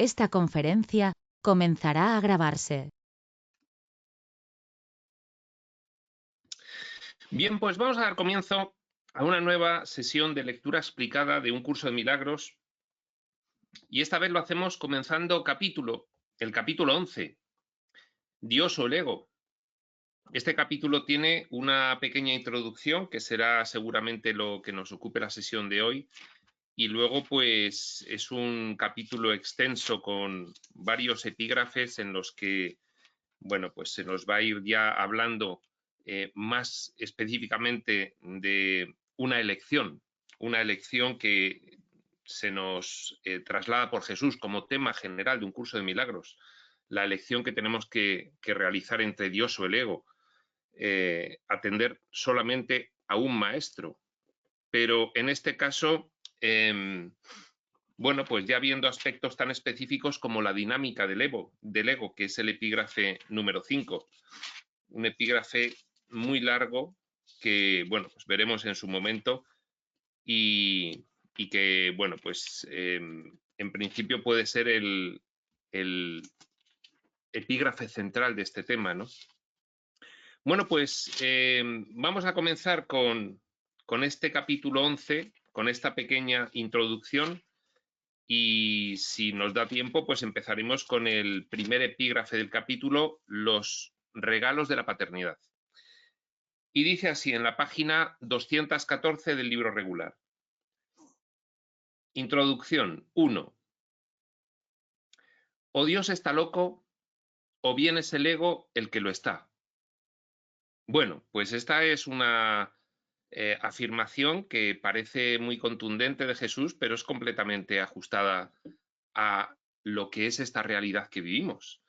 Esta conferencia comenzará a grabarse. Bien, pues vamos a dar comienzo a una nueva sesión de lectura explicada de un curso de milagros, y esta vez lo hacemos comenzando el capítulo 11, Dios o el ego. Este capítulo tiene una pequeña introducción que será seguramente lo que nos ocupe la sesión de hoy, y luego pues es un capítulo extenso con varios epígrafes en los que, bueno, pues se nos va a ir ya hablando más específicamente de una elección que se nos traslada por Jesús como tema general de un curso de milagros, la elección que tenemos que realizar entre Dios o el ego, atender solamente a un maestro. Pero en este caso, bueno, pues ya viendo aspectos tan específicos como la dinámica del ego, que es el epígrafe número 5, un epígrafe muy largo que, bueno, pues veremos en su momento y que, bueno, pues en principio puede ser el epígrafe central de este tema, ¿no? Bueno, pues vamos a comenzar con este capítulo 11, con esta pequeña introducción, y si nos da tiempo, pues empezaremos con el primer epígrafe del capítulo, los regalos de la paternidad. Y dice así en la página 214 del libro regular. Introducción 1. O Dios está loco, o bien es el ego el que lo está. Bueno, pues esta es una afirmación que parece muy contundente de Jesús, pero es completamente ajustada a lo que es esta realidad que vivimos.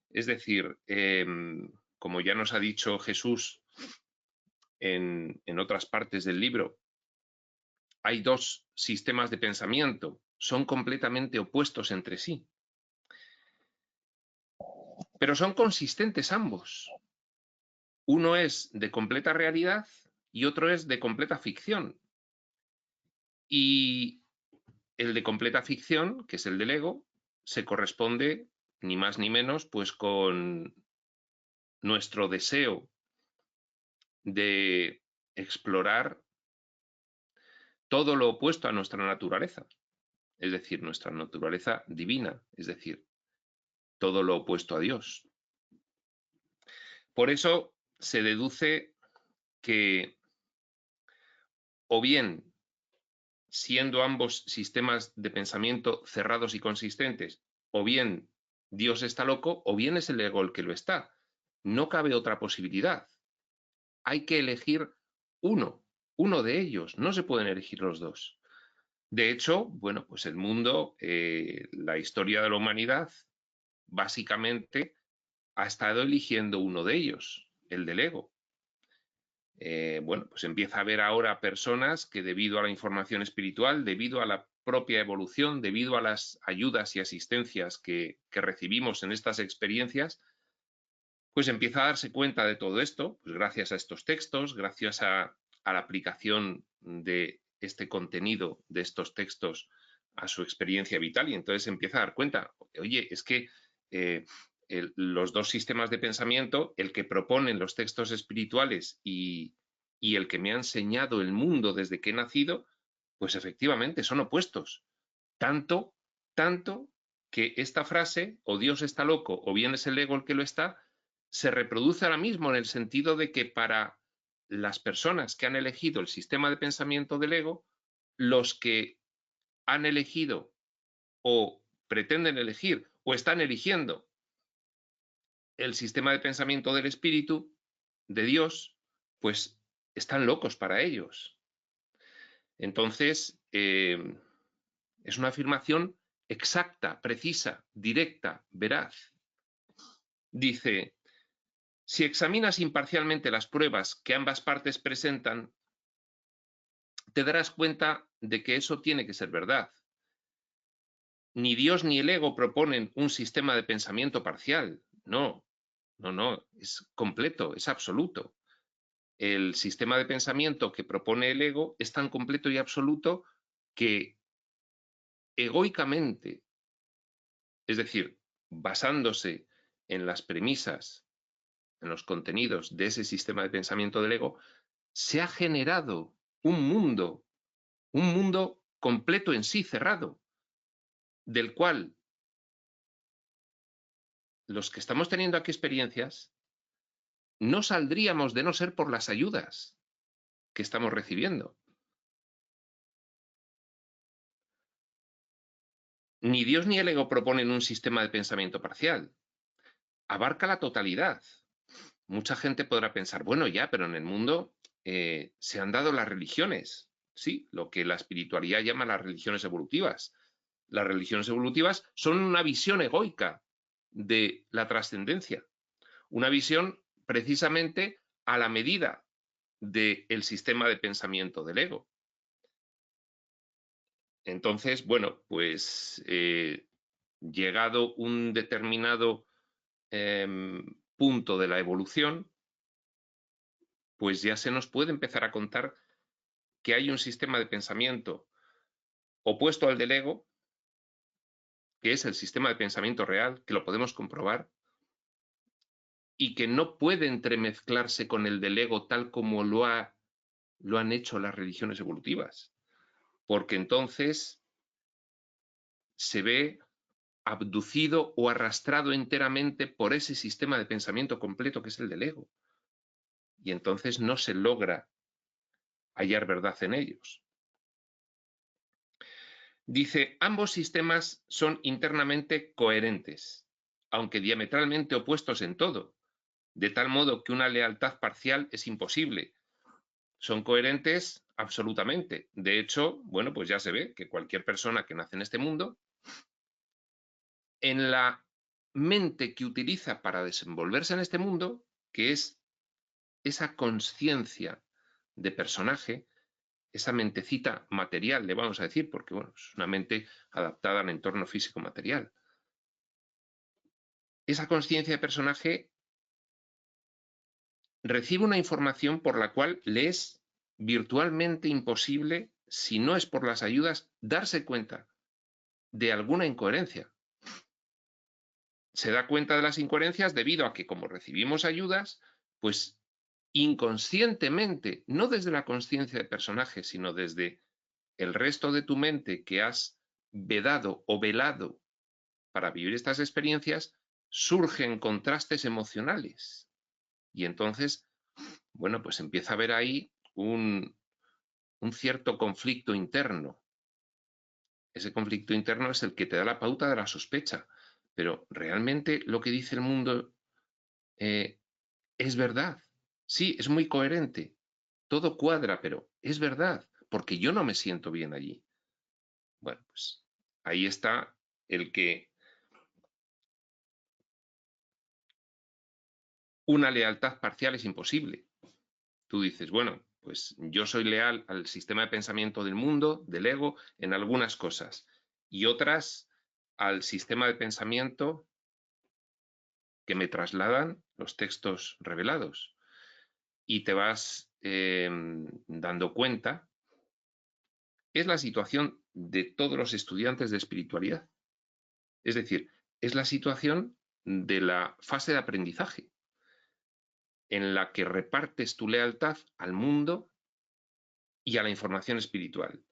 Es decir, como ya nos ha dicho Jesús en otras partes del libro, hay dos sistemas de pensamiento, son completamente opuestos entre sí, pero son consistentes ambos. Uno es de completa realidad y otro es de completa ficción. Y el de completa ficción, que es el del ego, se corresponde ni más ni menos pues con nuestro deseo de explorar todo lo opuesto a nuestra naturaleza, es decir, nuestra naturaleza divina, es decir, todo lo opuesto a Dios. Por eso se deduce que, o bien, siendo ambos sistemas de pensamiento cerrados y consistentes, o bien Dios está loco, o bien es el ego el que lo está. No cabe otra posibilidad. Hay que elegir uno de ellos, no se pueden elegir los dos. De hecho, bueno, pues el mundo, la historia de la humanidad, básicamente ha estado eligiendo uno de ellos, el del ego. Bueno, pues empieza a haber ahora personas que, debido a la información espiritual, debido a la propia evolución, debido a las ayudas y asistencias que recibimos en estas experiencias, pues empieza a darse cuenta de todo esto, pues gracias a estos textos, gracias a la aplicación de este contenido, de estos textos, a su experiencia vital, y entonces empieza a dar cuenta, oye, es que los dos sistemas de pensamiento, el que proponen los textos espirituales y el que me ha enseñado el mundo desde que he nacido, pues efectivamente son opuestos. Tanto que esta frase, o Dios está loco, o bien es el ego el que lo está, se reproduce ahora mismo en el sentido de que para las personas que han elegido el sistema de pensamiento del ego, los que han elegido o pretenden elegir o están eligiendo el sistema de pensamiento del espíritu, de Dios, pues están locos para ellos. Entonces, es una afirmación exacta, precisa, directa, veraz. Dice, si examinas imparcialmente las pruebas que ambas partes presentan, te darás cuenta de que eso tiene que ser verdad. Ni Dios ni el ego proponen un sistema de pensamiento parcial. No, es completo, es absoluto. El sistema de pensamiento que propone el ego es tan completo y absoluto que egoicamente Es decir, basándose en las premisas, en los contenidos de ese sistema de pensamiento del ego, se ha generado un mundo completo en sí, cerrado, del cual los que estamos teniendo aquí experiencias no saldríamos de no ser por las ayudas que estamos recibiendo. Ni Dios ni el ego proponen un sistema de pensamiento parcial. Abarca la totalidad. Mucha gente podrá pensar, bueno, ya, pero en el mundo se han dado las religiones. Sí, lo que la espiritualidad llama las religiones evolutivas. Las religiones evolutivas son una visión egoica de la trascendencia. Una visión precisamente a la medida del sistema de pensamiento del ego. Entonces, bueno, pues llegado un determinado punto de la evolución, pues ya se nos puede empezar a contar que hay un sistema de pensamiento opuesto al del ego, que es el sistema de pensamiento real, que lo podemos comprobar, y que no puede entremezclarse con el del ego tal como lo han hecho las religiones evolutivas, porque entonces se ve abducido o arrastrado enteramente por ese sistema de pensamiento completo que es el del ego. Y entonces no se logra hallar verdad en ellos. Dice, ambos sistemas son internamente coherentes, aunque diametralmente opuestos en todo, de tal modo que una lealtad parcial es imposible. Son coherentes absolutamente. De hecho, bueno, pues ya se ve que cualquier persona que nace en este mundo, en la mente que utiliza para desenvolverse en este mundo, que es esa conciencia de personaje, esa mentecita material, le vamos a decir, porque bueno, es una mente adaptada al entorno físico material. Esa conciencia de personaje recibe una información por la cual le es virtualmente imposible, si no es por las ayudas, darse cuenta de alguna incoherencia. Se da cuenta de las incoherencias debido a que, como recibimos ayudas, pues inconscientemente, no desde la conciencia de personaje, sino desde el resto de tu mente que has vedado o velado para vivir estas experiencias, surgen contrastes emocionales. Y entonces, bueno, pues empieza a haber ahí un cierto conflicto interno. Ese conflicto interno es el que te da la pauta de la sospecha. Pero realmente lo que dice el mundo es verdad. Sí, es muy coherente. Todo cuadra, pero es verdad, porque yo no me siento bien allí. Bueno, pues ahí está el que una lealtad parcial es imposible. Tú dices, bueno, pues yo soy leal al sistema de pensamiento del mundo, del ego, en algunas cosas, y otras al sistema de pensamiento que me trasladan los textos revelados. Y te vas dando cuenta, es la situación de todos los estudiantes de espiritualidad. Es decir, es la situación de la fase de aprendizaje, en la que repartes tu lealtad al mundo y a la información espiritual.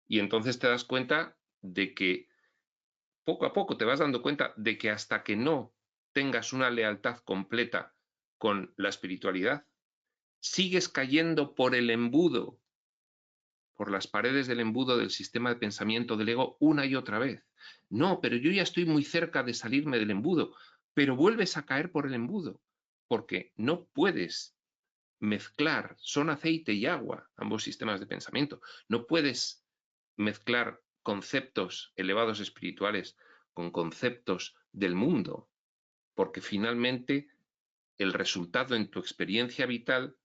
Y entonces te das cuenta de que poco a poco te vas dando cuenta de que hasta que no tengas una lealtad completa con la espiritualidad, sigues cayendo por el embudo, por las paredes del embudo del sistema de pensamiento del ego una y otra vez. No, pero yo ya estoy muy cerca de salirme del embudo, pero vuelves a caer por el embudo, porque no puedes mezclar, son aceite y agua, ambos sistemas de pensamiento. No puedes mezclar conceptos elevados espirituales con conceptos del mundo, porque finalmente el resultado en tu experiencia vital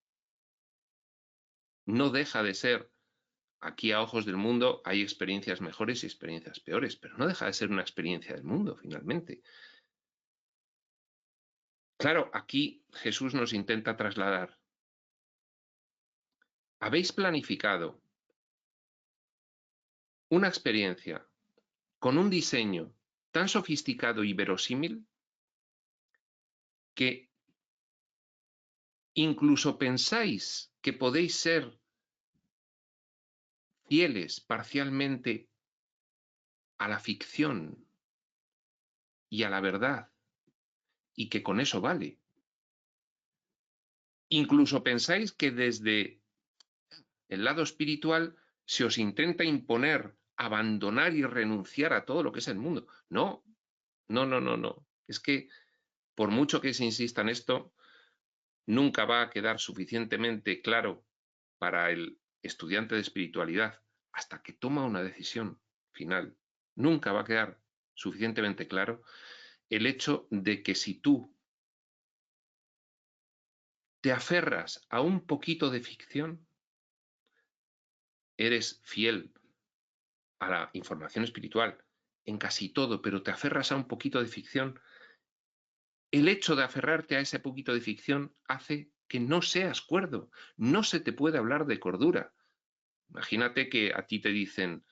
no deja de ser, aquí a ojos del mundo hay experiencias mejores y experiencias peores, pero no deja de ser una experiencia del mundo finalmente. Claro, aquí Jesús nos intenta trasladar. Habéis planificado una experiencia con un diseño tan sofisticado y verosímil que incluso pensáis que podéis ser fieles parcialmente a la ficción y a la verdad, y que con eso vale. Incluso pensáis que desde el lado espiritual se os intenta imponer abandonar y renunciar a todo lo que es el mundo. No, no, no, no, no. Es que por mucho que se insista en esto, nunca va a quedar suficientemente claro para el estudiante de espiritualidad hasta que toma una decisión final. Nunca va a quedar suficientemente claro el hecho de que si tú te aferras a un poquito de ficción, eres fiel a la información espiritual en casi todo, pero te aferras a un poquito de ficción, el hecho de aferrarte a ese poquito de ficción hace que no seas cuerdo, no se te puede hablar de cordura. Imagínate que a ti te dicen,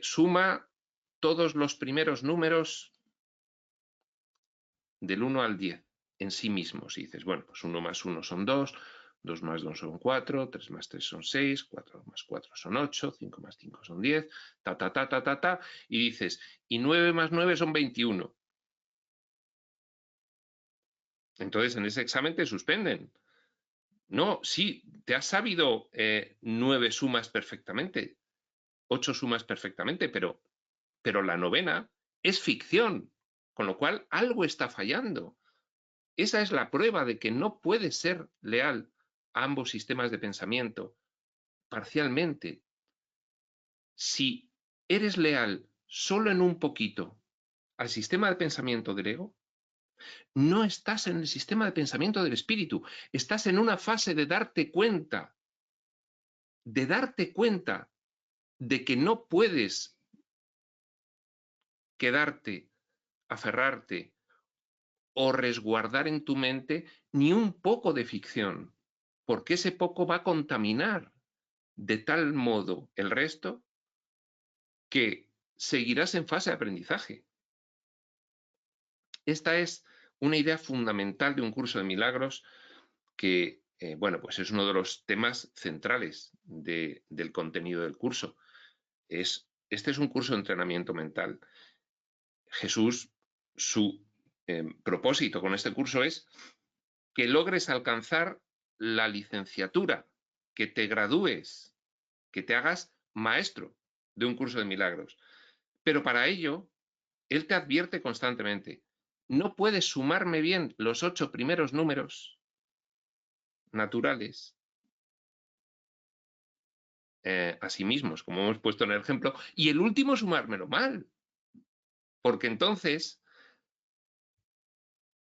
suma todos los primeros números del 1 al 10 en sí mismos. Y dices, bueno, pues 1 más 1 son 2, 2 más 2 son 4, 3 más 3 son 6, 4 más 4 son 8, 5 más 5 son 10, ta, ta, ta, ta, ta, ta, y dices, y 9 más 9 son 21. Entonces en ese examen te suspenden. No, sí, te has sabido 9 sumas perfectamente, 8 sumas perfectamente, pero la novena es ficción, con lo cual algo está fallando. Esa es la prueba de que no puedes ser leal a ambos sistemas de pensamiento parcialmente. Si eres leal solo en un poquito al sistema de pensamiento del ego, no estás en el sistema de pensamiento del espíritu, estás en una fase de darte cuenta de que no puedes quedarte, aferrarte o resguardar en tu mente ni un poco de ficción, porque ese poco va a contaminar de tal modo el resto que seguirás en fase de aprendizaje. Esta es una idea fundamental de un curso de milagros que, bueno, pues es uno de los temas centrales del contenido del curso. Este es un curso de entrenamiento mental. Jesús, su propósito con este curso es que logres alcanzar la licenciatura, que te gradúes, que te hagas maestro de un curso de milagros. Pero para ello, él te advierte constantemente, no puedes sumarme bien los 8 primeros números naturales a sí mismos, como hemos puesto en el ejemplo, y el último sumármelo mal. Porque entonces,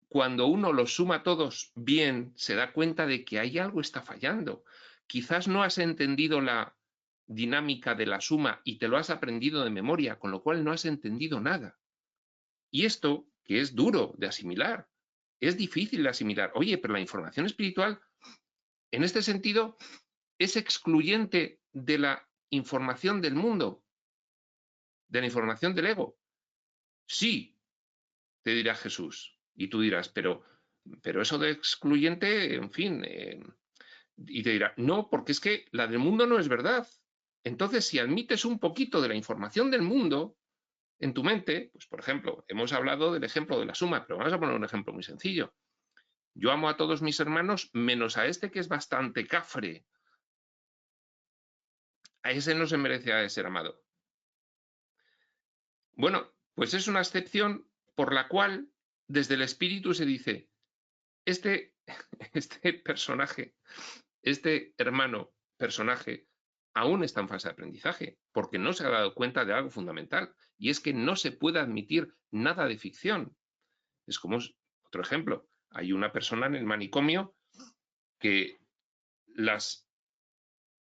cuando uno los suma todos bien, se da cuenta de que hay algo está fallando. Quizás no has entendido la dinámica de la suma y te lo has aprendido de memoria, con lo cual no has entendido nada. Y esto, que es duro de asimilar, es difícil de asimilar. Oye, pero la información espiritual, en este sentido, es excluyente de la información del mundo, de la información del ego. Sí, te dirá Jesús. Y tú dirás, pero eso de excluyente, en fin, y te dirá, no, porque es que la del mundo no es verdad. Entonces, si admites un poquito de la información del mundo en tu mente, pues por ejemplo, hemos hablado del ejemplo de la suma, pero vamos a poner un ejemplo muy sencillo. Yo amo a todos mis hermanos, menos a este que es bastante cafre. A ese no se merece de ser amado. Bueno, pues es una excepción por la cual desde el espíritu se dice, este personaje, este hermano personaje, aún está en fase de aprendizaje, porque no se ha dado cuenta de algo fundamental, y es que no se puede admitir nada de ficción. Es como otro ejemplo. Hay una persona en el manicomio que las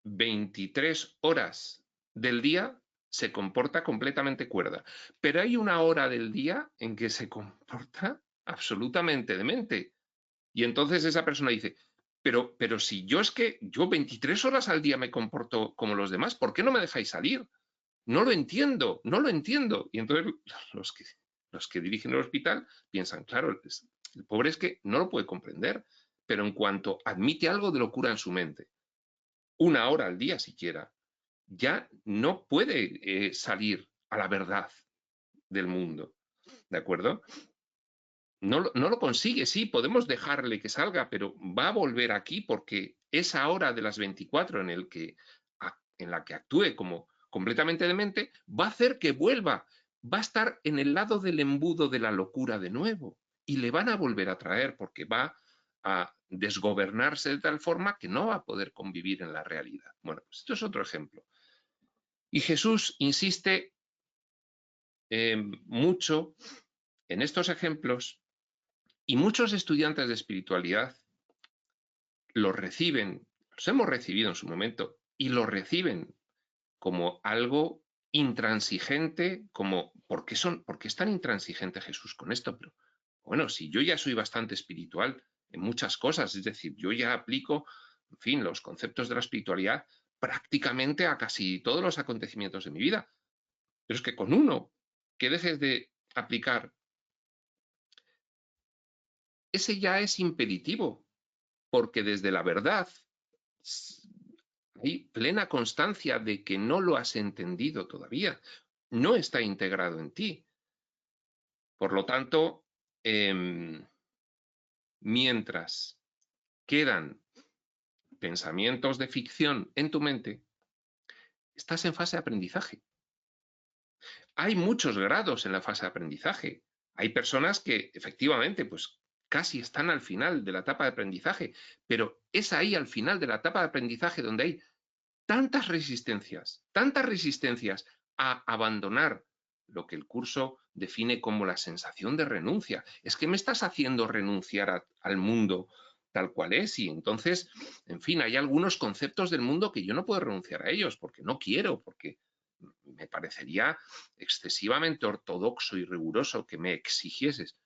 23 horas del día se comporta completamente cuerda, pero hay una hora del día en que se comporta absolutamente demente. Y entonces esa persona dice, pero si yo es que yo 23 horas al día me comporto como los demás, ¿por qué no me dejáis salir? no lo entiendo, no lo entiendo. Y entonces los que dirigen el hospital piensan, claro, el pobre es que no lo puede comprender, pero en cuanto admite algo de locura en su mente, 1 hora al día siquiera, ya no puede salir a la verdad del mundo, ¿de acuerdo? No lo consigue, sí, podemos dejarle que salga, pero va a volver aquí porque esa hora de las 24 en la que actúe como completamente demente va a hacer que vuelva, va a estar en el lado del embudo de la locura de nuevo y le van a volver a traer porque va a desgobernarse de tal forma que no va a poder convivir en la realidad. Bueno, pues esto es otro ejemplo. Y Jesús insiste mucho en estos ejemplos y muchos estudiantes de espiritualidad los reciben, los hemos recibido en su momento, y los reciben como algo intransigente, como, ¿por qué es tan intransigente Jesús con esto? Pero bueno, si yo ya soy bastante espiritual en muchas cosas, es decir, yo ya aplico, en fin, los conceptos de la espiritualidad prácticamente a casi todos los acontecimientos de mi vida. Pero es que con uno que dejes de aplicar, ese ya es impeditivo, porque desde la verdad hay plena constancia de que no lo has entendido todavía, no está integrado en ti. Por lo tanto, mientras quedan pensamientos de ficción en tu mente, estás en fase de aprendizaje. Hay muchos grados en la fase de aprendizaje. Hay personas que efectivamente, pues casi están al final de la etapa de aprendizaje, pero es ahí al final de la etapa de aprendizaje donde hay tantas resistencias a abandonar lo que el curso define como la sensación de renuncia. Es que me estás haciendo renunciar al mundo tal cual es y entonces, en fin, hay algunos conceptos del mundo que yo no puedo renunciar a ellos porque no quiero, porque me parecería excesivamente ortodoxo y riguroso que me exigieses.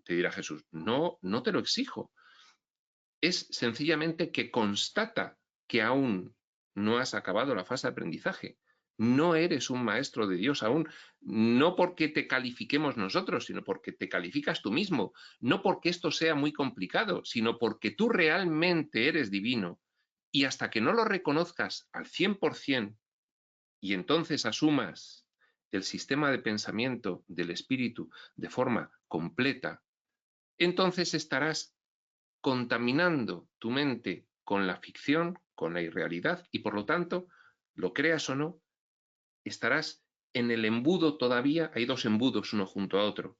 Te dirá Jesús, no, no te lo exijo. Es sencillamente que constata que aún no has acabado la fase de aprendizaje. No eres un maestro de Dios aún, no porque te califiquemos nosotros, sino porque te calificas tú mismo, no porque esto sea muy complicado, sino porque tú realmente eres divino y hasta que no lo reconozcas al 100% y entonces asumas el sistema de pensamiento del espíritu de forma completa, entonces estarás contaminando tu mente con la ficción, con la irrealidad, y por lo tanto, lo creas o no, estarás en el embudo todavía, hay dos embudos uno junto a otro,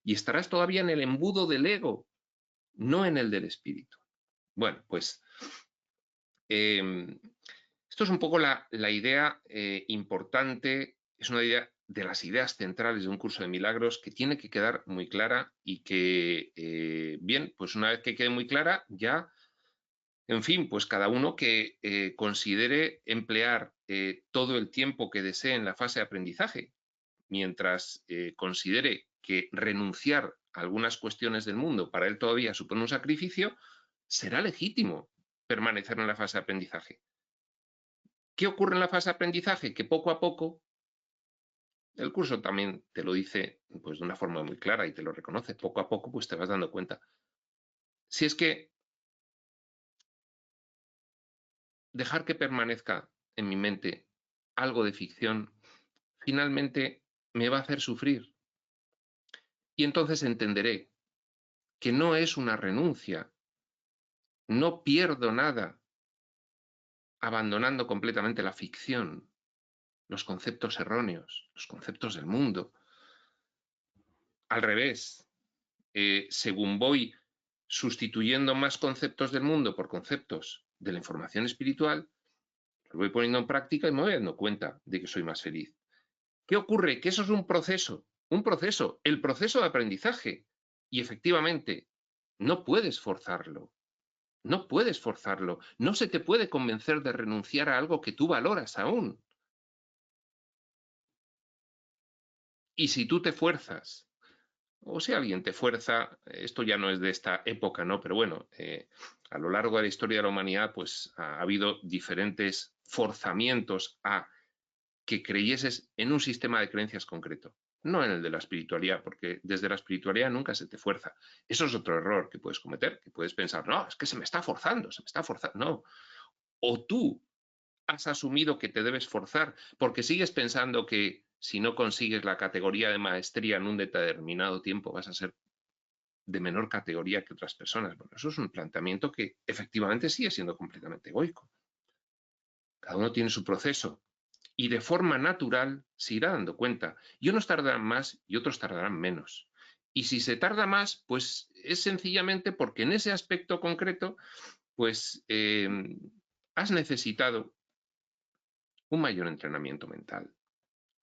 y estarás todavía en el embudo del ego, no en el del espíritu. Bueno, pues esto es un poco la idea importante, es una idea de las ideas centrales de un curso de milagros que tiene que quedar muy clara y que, bien, pues una vez que quede muy clara, ya, en fin, pues cada uno que considere emplear todo el tiempo que desee en la fase de aprendizaje, mientras considere que renunciar a algunas cuestiones del mundo para él todavía supone un sacrificio, será legítimo permanecer en la fase de aprendizaje. ¿Qué ocurre en la fase de aprendizaje? Que poco a poco, el curso también te lo dice pues, de una forma muy clara y te lo reconoce, poco a poco pues te vas dando cuenta. Si es que dejar que permanezca en mi mente algo de ficción, finalmente me va a hacer sufrir. Y entonces entenderé que no es una renuncia, no pierdo nada abandonando completamente la ficción, los conceptos erróneos, los conceptos del mundo. Al revés, según voy sustituyendo más conceptos del mundo por conceptos de la información espiritual, los voy poniendo en práctica y me voy dando cuenta de que soy más feliz. ¿Qué ocurre? Que eso es un proceso, el proceso de aprendizaje. Y efectivamente, no puedes forzarlo, no puedes forzarlo, no se te puede convencer de renunciar a algo que tú valoras aún. Y si tú te fuerzas, o si alguien te fuerza, esto ya no es de esta época, ¿no? Pero bueno, a lo largo de la historia de la humanidad, pues ha habido diferentes forzamientos a que creyeses en un sistema de creencias concreto, no en el de la espiritualidad, porque desde la espiritualidad nunca se te fuerza. Eso es otro error que puedes cometer, que puedes pensar, no, es que se me está forzando, no. O tú has asumido que te debes forzar porque sigues pensando que si no consigues la categoría de maestría en un determinado tiempo vas a ser de menor categoría que otras personas. Bueno, eso es un planteamiento que efectivamente sigue siendo completamente egoico. Cada uno tiene su proceso y de forma natural se irá dando cuenta. Y unos tardarán más y otros tardarán menos. Y si se tarda más, pues es sencillamente porque en ese aspecto concreto, pues has necesitado un mayor entrenamiento mental,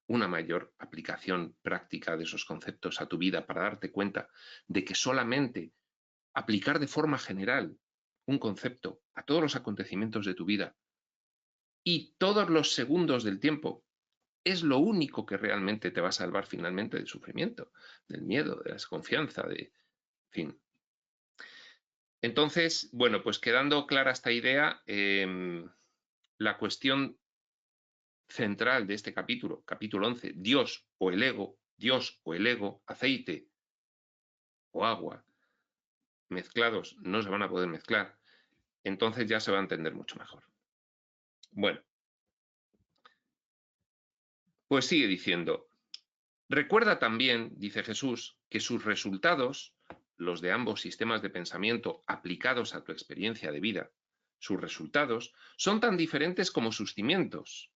una mayor aplicación práctica de esos conceptos a tu vida para darte cuenta de que solamente aplicar de forma general un concepto a todos los acontecimientos de tu vida y todos los segundos del tiempo es lo único que realmente te va a salvar finalmente del sufrimiento, del miedo, de la desconfianza, en fin. Entonces, bueno, pues quedando clara esta idea, la cuestión central de este capítulo, capítulo 11, Dios o el ego, aceite o agua, mezclados no se van a poder mezclar, entonces ya se va a entender mucho mejor. Bueno, pues sigue diciendo, recuerda también, dice Jesús, que sus resultados, los de ambos sistemas de pensamiento aplicados a tu experiencia de vida, sus resultados son tan diferentes como sus cimientos.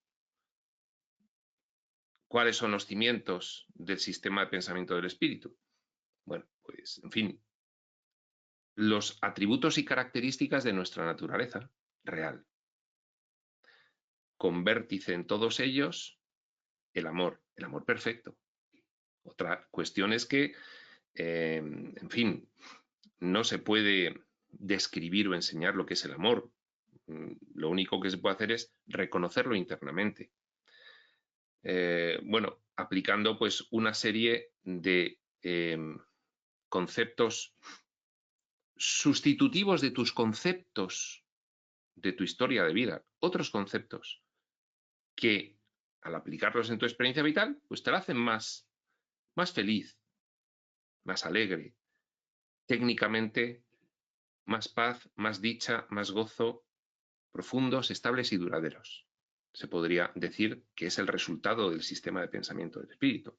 ¿Cuáles son los cimientos del sistema de pensamiento del espíritu? Bueno, pues, en fin, los atributos y características de nuestra naturaleza real. Con vértice en todos ellos, el amor perfecto. Otra cuestión es que, en fin, no se puede describir o enseñar lo que es el amor. Lo único que se puede hacer es reconocerlo internamente. Bueno, aplicando pues una serie de conceptos sustitutivos de tus conceptos de tu historia de vida, otros conceptos que al aplicarlos en tu experiencia vital, pues te la hacen más feliz, más alegre, técnicamente más paz, más dicha, más gozo, profundos, estables y duraderos. Se podría decir que es el resultado del sistema de pensamiento del espíritu.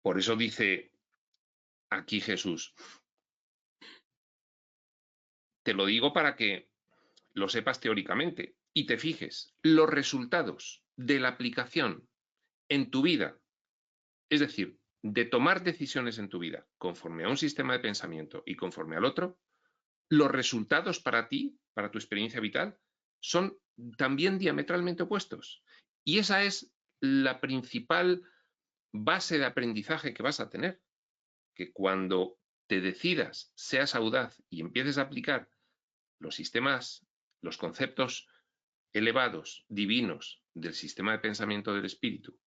Por eso dice aquí Jesús, te lo digo para que lo sepas teóricamente y te fijes los resultados de la aplicación en tu vida, es decir, de tomar decisiones en tu vida conforme a un sistema de pensamiento y conforme al otro, los resultados para ti, para tu experiencia vital, son también diametralmente opuestos. Y esa es la principal base de aprendizaje que vas a tener, que cuando te decidas, seas audaz y empieces a aplicar los sistemas, los conceptos elevados, divinos del sistema de pensamiento del espíritu,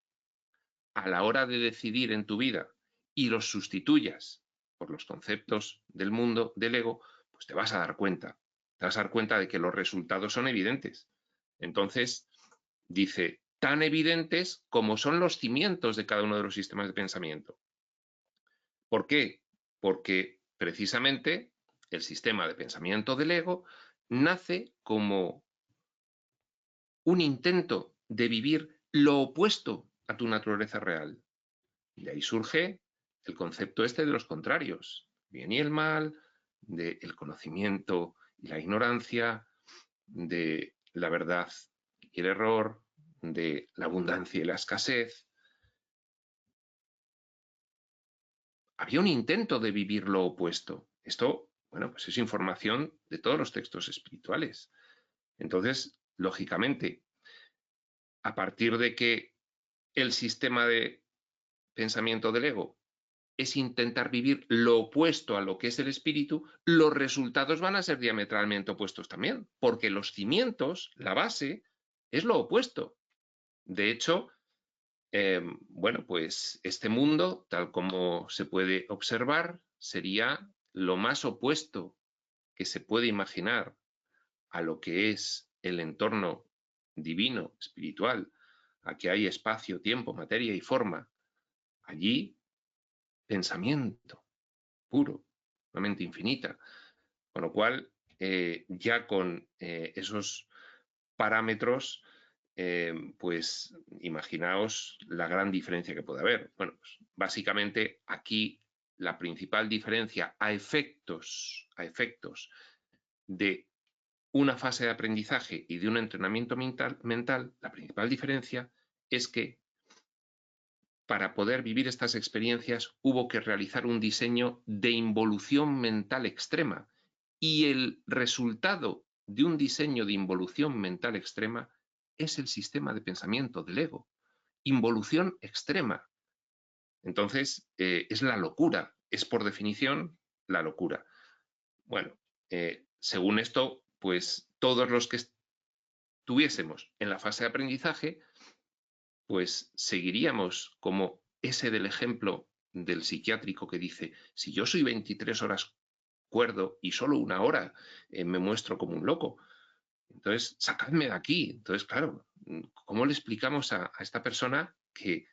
a la hora de decidir en tu vida y los sustituyas por los conceptos del mundo, del ego, pues te vas a dar cuenta. Te vas a dar cuenta de que los resultados son evidentes. Entonces, dice, tan evidentes como son los cimientos de cada uno de los sistemas de pensamiento. ¿Por qué? Porque precisamente el sistema de pensamiento del ego nace como un intento de vivir lo opuesto a tu naturaleza real. De ahí surge el concepto este de los contrarios, bien y el mal, del conocimiento y la ignorancia, de la verdad y el error, de la abundancia y la escasez. Había un intento de vivir lo opuesto. Esto, bueno, pues es información de todos los textos espirituales. Entonces, lógicamente, a partir de que el sistema de pensamiento del ego es intentar vivir lo opuesto a lo que es el espíritu, los resultados van a ser diametralmente opuestos también, porque los cimientos, la base, es lo opuesto. De hecho, bueno, pues este mundo, tal como se puede observar, sería lo más opuesto que se puede imaginar a lo que es el entorno divino, espiritual. Aquí hay espacio, tiempo, materia y forma. Allí, pensamiento puro, una mente infinita. Con lo cual, ya con esos parámetros, pues imaginaos la gran diferencia que puede haber. Bueno, pues básicamente aquí la principal diferencia a efectos de una fase de aprendizaje y de un entrenamiento mental, la principal diferencia es que para poder vivir estas experiencias hubo que realizar un diseño de involución mental extrema, y el resultado de un diseño de involución mental extrema es el sistema de pensamiento del ego. Involución extrema. Entonces, es la locura, es por definición la locura. Bueno, según esto, pues todos los que estuviésemos en la fase de aprendizaje, pues seguiríamos como ese del ejemplo del psiquiátrico que dice, si yo soy 23 horas cuerdo y solo 1 hora me muestro como un loco, entonces sacadme de aquí. Entonces, claro, ¿cómo le explicamos a esta persona que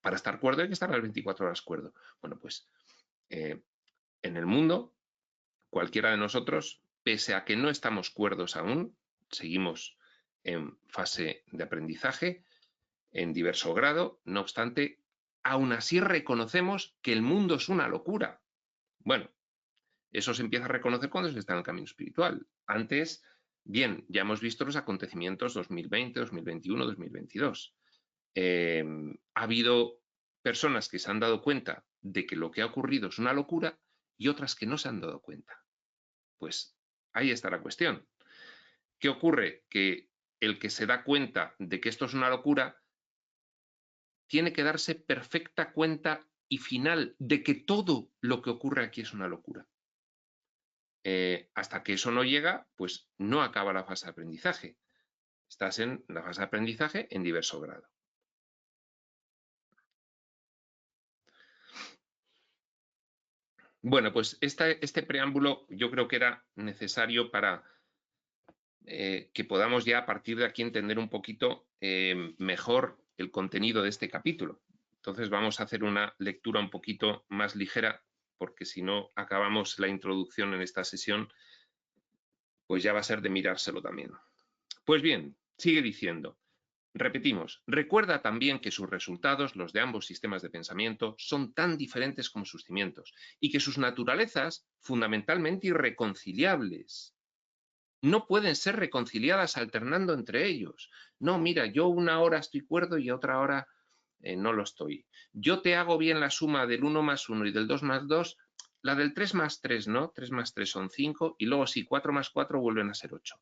para estar cuerdo hay que estar las 24 horas cuerdo? Bueno, pues en el mundo, cualquiera de nosotros, pese a que no estamos cuerdos aún, seguimos en fase de aprendizaje, en diverso grado, no obstante, aún así reconocemos que el mundo es una locura. Bueno, eso se empieza a reconocer cuando se está en el camino espiritual. Antes, bien, ya hemos visto los acontecimientos 2020, 2021, 2022. Ha habido personas que se han dado cuenta de que lo que ha ocurrido es una locura y otras que no se han dado cuenta. Pues ahí está la cuestión. ¿Qué ocurre? Que el que se da cuenta de que esto es una locura tiene que darse perfecta cuenta y final de que todo lo que ocurre aquí es una locura. Hasta que eso no llega, pues no acaba la fase de aprendizaje. Estás en la fase de aprendizaje en diverso grado. Bueno, pues este preámbulo yo creo que era necesario para que podamos ya a partir de aquí entender un poquito mejor el contenido de este capítulo. Entonces vamos a hacer una lectura un poquito más ligera, porque si no acabamos la introducción en esta sesión, pues ya va a ser de mirárselo también. Pues bien, sigue diciendo. Repetimos, recuerda también que sus resultados, los de ambos sistemas de pensamiento, son tan diferentes como sus cimientos y que sus naturalezas fundamentalmente irreconciliables. No pueden ser reconciliadas alternando entre ellos. No, mira, yo 1 hora estoy cuerdo y otra hora no lo estoy. Yo te hago bien la suma del 1 más 1 y del 2 más 2, la del 3 más 3, ¿no? 3 más 3 son 5 y luego sí, 4 más 4 vuelven a ser 8.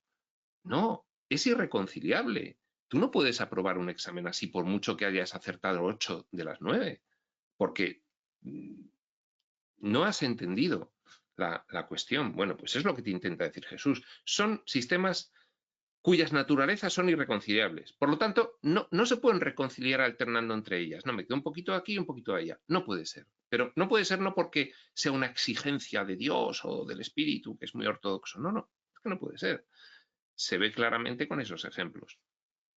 No, es irreconciliable. Tú no puedes aprobar un examen así por mucho que hayas acertado 8 de las 9, porque no has entendido la cuestión. Bueno, pues es lo que te intenta decir Jesús. Son sistemas cuyas naturalezas son irreconciliables. Por lo tanto, no se pueden reconciliar alternando entre ellas. No, me quedo un poquito aquí y un poquito allá. No puede ser. Pero no puede ser no porque sea una exigencia de Dios o del Espíritu, que es muy ortodoxo. No, es que no puede ser. Se ve claramente con esos ejemplos.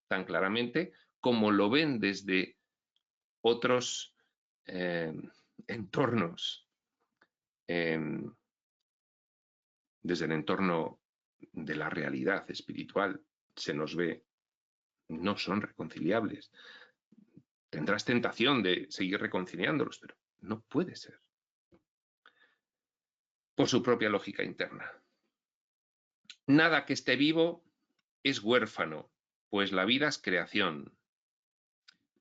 Tan claramente como lo ven desde otros entornos, desde el entorno de la realidad espiritual, se nos ve, no son reconciliables. Tendrás tentación de seguir reconciliándolos, pero no puede ser. Por su propia lógica interna. Nada que esté vivo es huérfano, pues la vida es creación.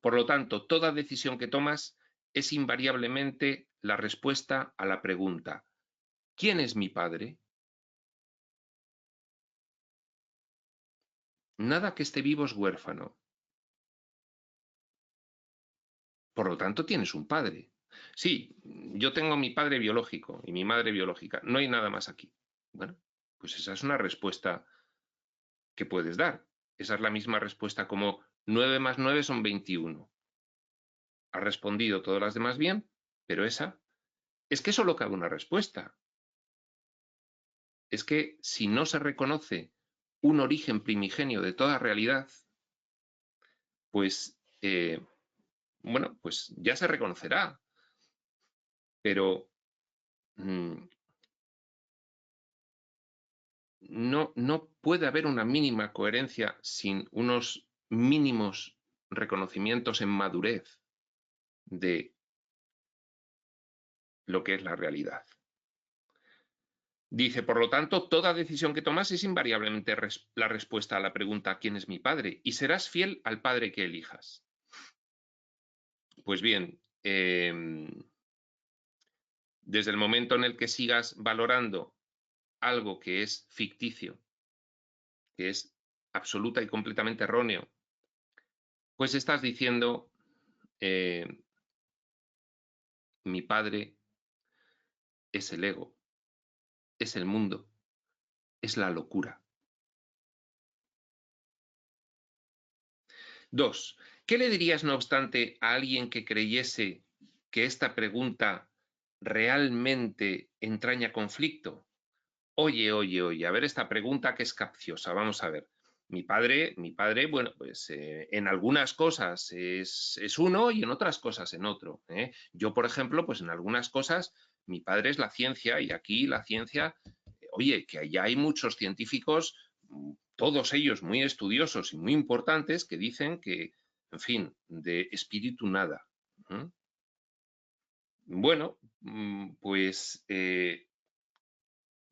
Por lo tanto, toda decisión que tomas es invariablemente la respuesta a la pregunta: ¿quién es mi padre? Nada que esté vivo es huérfano. Por lo tanto, tienes un padre. Sí, yo tengo mi padre biológico y mi madre biológica. No hay nada más aquí. Bueno, pues esa es una respuesta que puedes dar. Esa es la misma respuesta como 9 más 9 son 21. Has respondido todas las demás bien, pero esa es que solo cabe una respuesta. Es que si no se reconoce un origen primigenio de toda realidad, pues, bueno, pues ya se reconocerá, pero no puede haber una mínima coherencia sin unos mínimos reconocimientos en madurez de lo que es la realidad. Dice, por lo tanto, toda decisión que tomas es invariablemente la respuesta a la pregunta ¿quién es mi padre? Y serás fiel al padre que elijas. Pues bien, desde el momento en el que sigas valorando algo que es ficticio, que es absoluta y completamente erróneo, pues estás diciendo, mi padre es el ego, es el mundo, es la locura. 2. ¿Qué le dirías, no obstante, a alguien que creyese que esta pregunta realmente entraña conflicto? Oye, a ver esta pregunta que es capciosa, vamos a ver. Mi padre, bueno, pues en algunas cosas es uno y en otras cosas en otro. Yo, por ejemplo, pues en algunas cosas mi padre es la ciencia y aquí la ciencia, oye, que allá hay muchos científicos, todos ellos muy estudiosos y muy importantes, que dicen que, en fin, de espíritu nada. Bueno, pues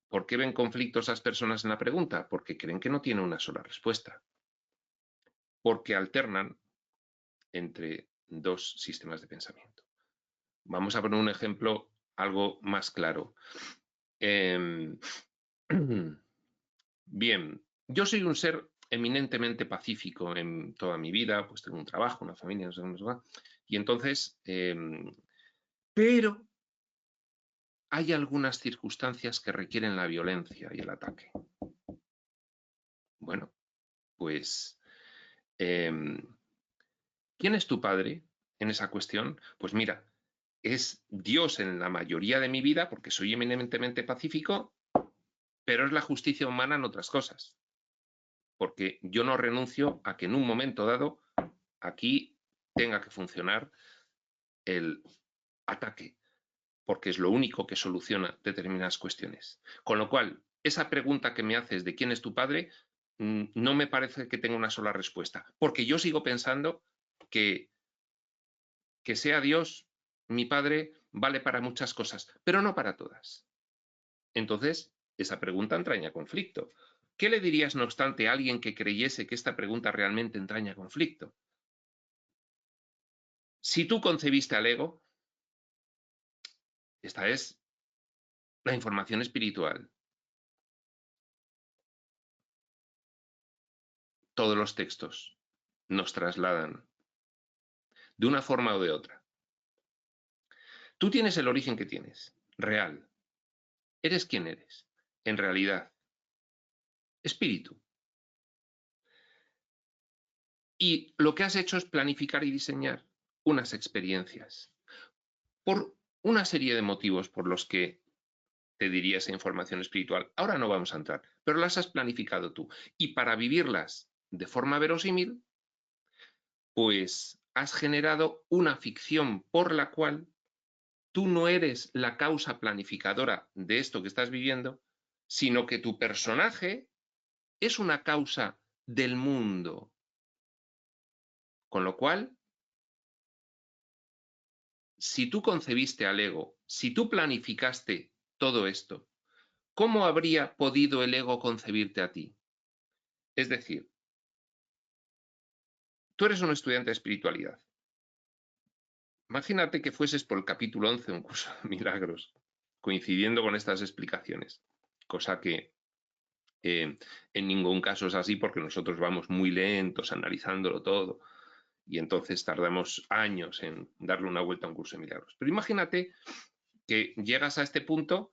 ¿por qué ven conflictos esas personas en la pregunta? Porque creen que no tiene una sola respuesta. Porque alternan entre dos sistemas de pensamiento. Vamos a poner un ejemplo algo más claro. Bien, yo soy un ser eminentemente pacífico en toda mi vida, pues tengo un trabajo, una familia, no sé dónde se va. Y entonces, pero hay algunas circunstancias que requieren la violencia y el ataque. Bueno, pues ¿quién es tu padre en esa cuestión? Pues mira, es Dios en la mayoría de mi vida, porque soy eminentemente pacífico, pero es la justicia humana en otras cosas. Porque yo no renuncio a que en un momento dado aquí tenga que funcionar el ataque, porque es lo único que soluciona determinadas cuestiones. Con lo cual, esa pregunta que me haces de quién es tu padre, no me parece que tenga una sola respuesta, porque yo sigo pensando que sea Dios, mi padre, vale para muchas cosas, pero no para todas. Entonces, esa pregunta entraña conflicto. ¿Qué le dirías, no obstante, a alguien que creyese que esta pregunta realmente entraña conflicto? Si tú concebiste al ego, esta es la información espiritual. Todos los textos nos trasladan de una forma o de otra. Tú tienes el origen que tienes, real. Eres quien eres, en realidad. Espíritu. Y lo que has hecho es planificar y diseñar unas experiencias. Por una serie de motivos por los que te diría esa información espiritual. Ahora no vamos a entrar, pero las has planificado tú. Y para vivirlas de forma verosímil, pues has generado una ficción por la cual tú no eres la causa planificadora de esto que estás viviendo, sino que tu personaje es una causa del mundo. Con lo cual, si tú concebiste al ego, si tú planificaste todo esto, ¿cómo habría podido el ego concebirte a ti? Es decir, tú eres un estudiante de espiritualidad. Imagínate que fueses por el capítulo 11 de un curso de milagros, coincidiendo con estas explicaciones, cosa que en ningún caso es así porque nosotros vamos muy lentos analizándolo todo y entonces tardamos años en darle una vuelta a un curso de milagros. Pero imagínate que llegas a este punto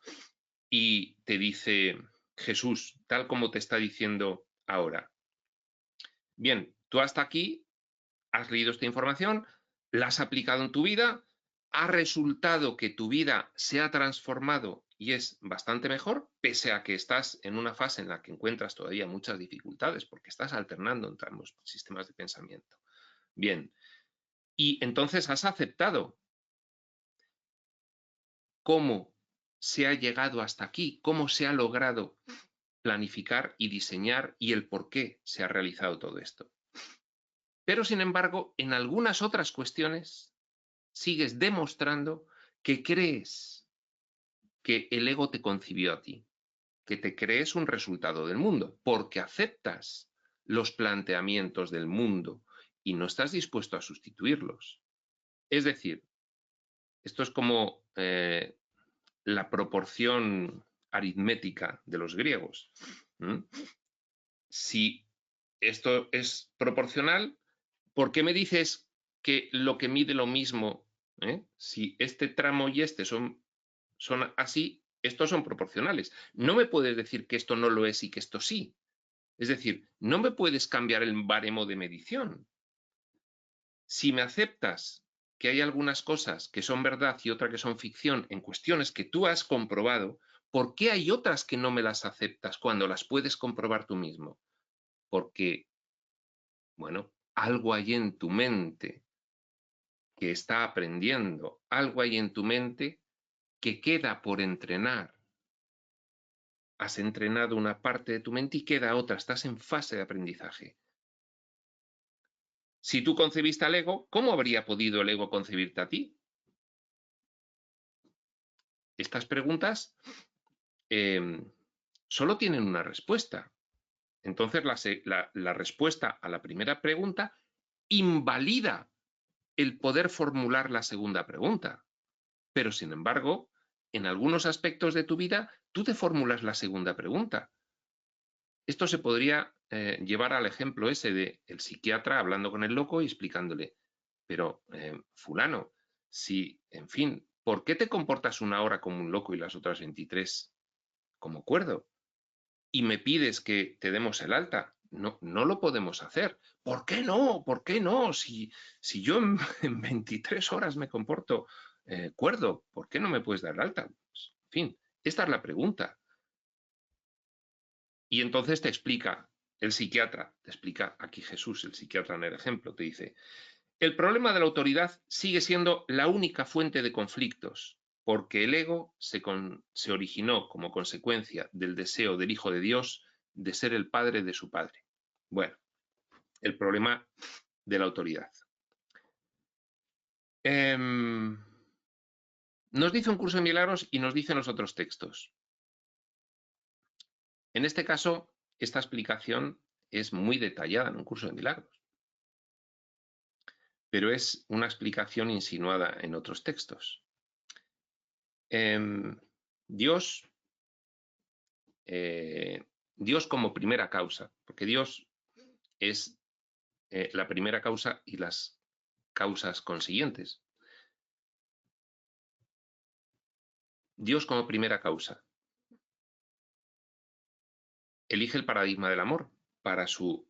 y te dice Jesús, tal como te está diciendo ahora, bien, tú hasta aquí has leído esta información, la has aplicado en tu vida, ha resultado que tu vida se ha transformado y es bastante mejor, pese a que estás en una fase en la que encuentras todavía muchas dificultades, porque estás alternando entre ambos sistemas de pensamiento. Bien, y entonces has aceptado cómo se ha llegado hasta aquí, cómo se ha logrado planificar y diseñar y el por qué se ha realizado todo esto. Pero, sin embargo, en algunas otras cuestiones sigues demostrando que crees que el ego te concibió a ti, que te crees un resultado del mundo, porque aceptas los planteamientos del mundo y no estás dispuesto a sustituirlos. Es decir, esto es como la proporción aritmética de los griegos. Si esto es proporcional, ¿por qué me dices que lo que mide lo mismo? Si este tramo y este son así, estos son proporcionales. No me puedes decir que esto no lo es y que esto sí. Es decir, no me puedes cambiar el baremo de medición. Si me aceptas que hay algunas cosas que son verdad y otras que son ficción en cuestiones que tú has comprobado, ¿por qué hay otras que no me las aceptas cuando las puedes comprobar tú mismo? Porque, bueno, algo hay en tu mente que está aprendiendo, algo hay en tu mente que queda por entrenar. Has entrenado una parte de tu mente y queda otra, estás en fase de aprendizaje. Si tú concebiste al ego, ¿cómo habría podido el ego concebirte a ti? Estas preguntas solo tienen una respuesta. Entonces, la respuesta a la primera pregunta invalida el poder formular la segunda pregunta. Pero, sin embargo, en algunos aspectos de tu vida, tú te formulas la segunda pregunta. Esto se podría llevar al ejemplo ese de el psiquiatra hablando con el loco y explicándole, pero fulano, si, en fin, ¿por qué te comportas una hora como un loco y las otras 23 como cuerdo? Y me pides que te demos el alta. No, no lo podemos hacer. ¿Por qué no? ¿Por qué no? Si yo en 23 horas me comporto cuerdo, ¿por qué no me puedes dar el alta? Pues, en fin, esta es la pregunta. Y entonces te explica el psiquiatra, te explica aquí Jesús, el psiquiatra en el ejemplo, te dice, el problema de la autoridad sigue siendo la única fuente de conflictos, porque el ego se originó como consecuencia del deseo del Hijo de Dios de ser el padre de su padre. Bueno, el problema de la autoridad. Nos dice un curso de milagros y nos dicen los otros textos. En este caso, esta explicación es muy detallada en un curso de milagros, pero es una explicación insinuada en otros textos. Dios como primera causa, porque Dios es la primera causa y las causas consiguientes. Dios como primera causa elige el paradigma del amor para su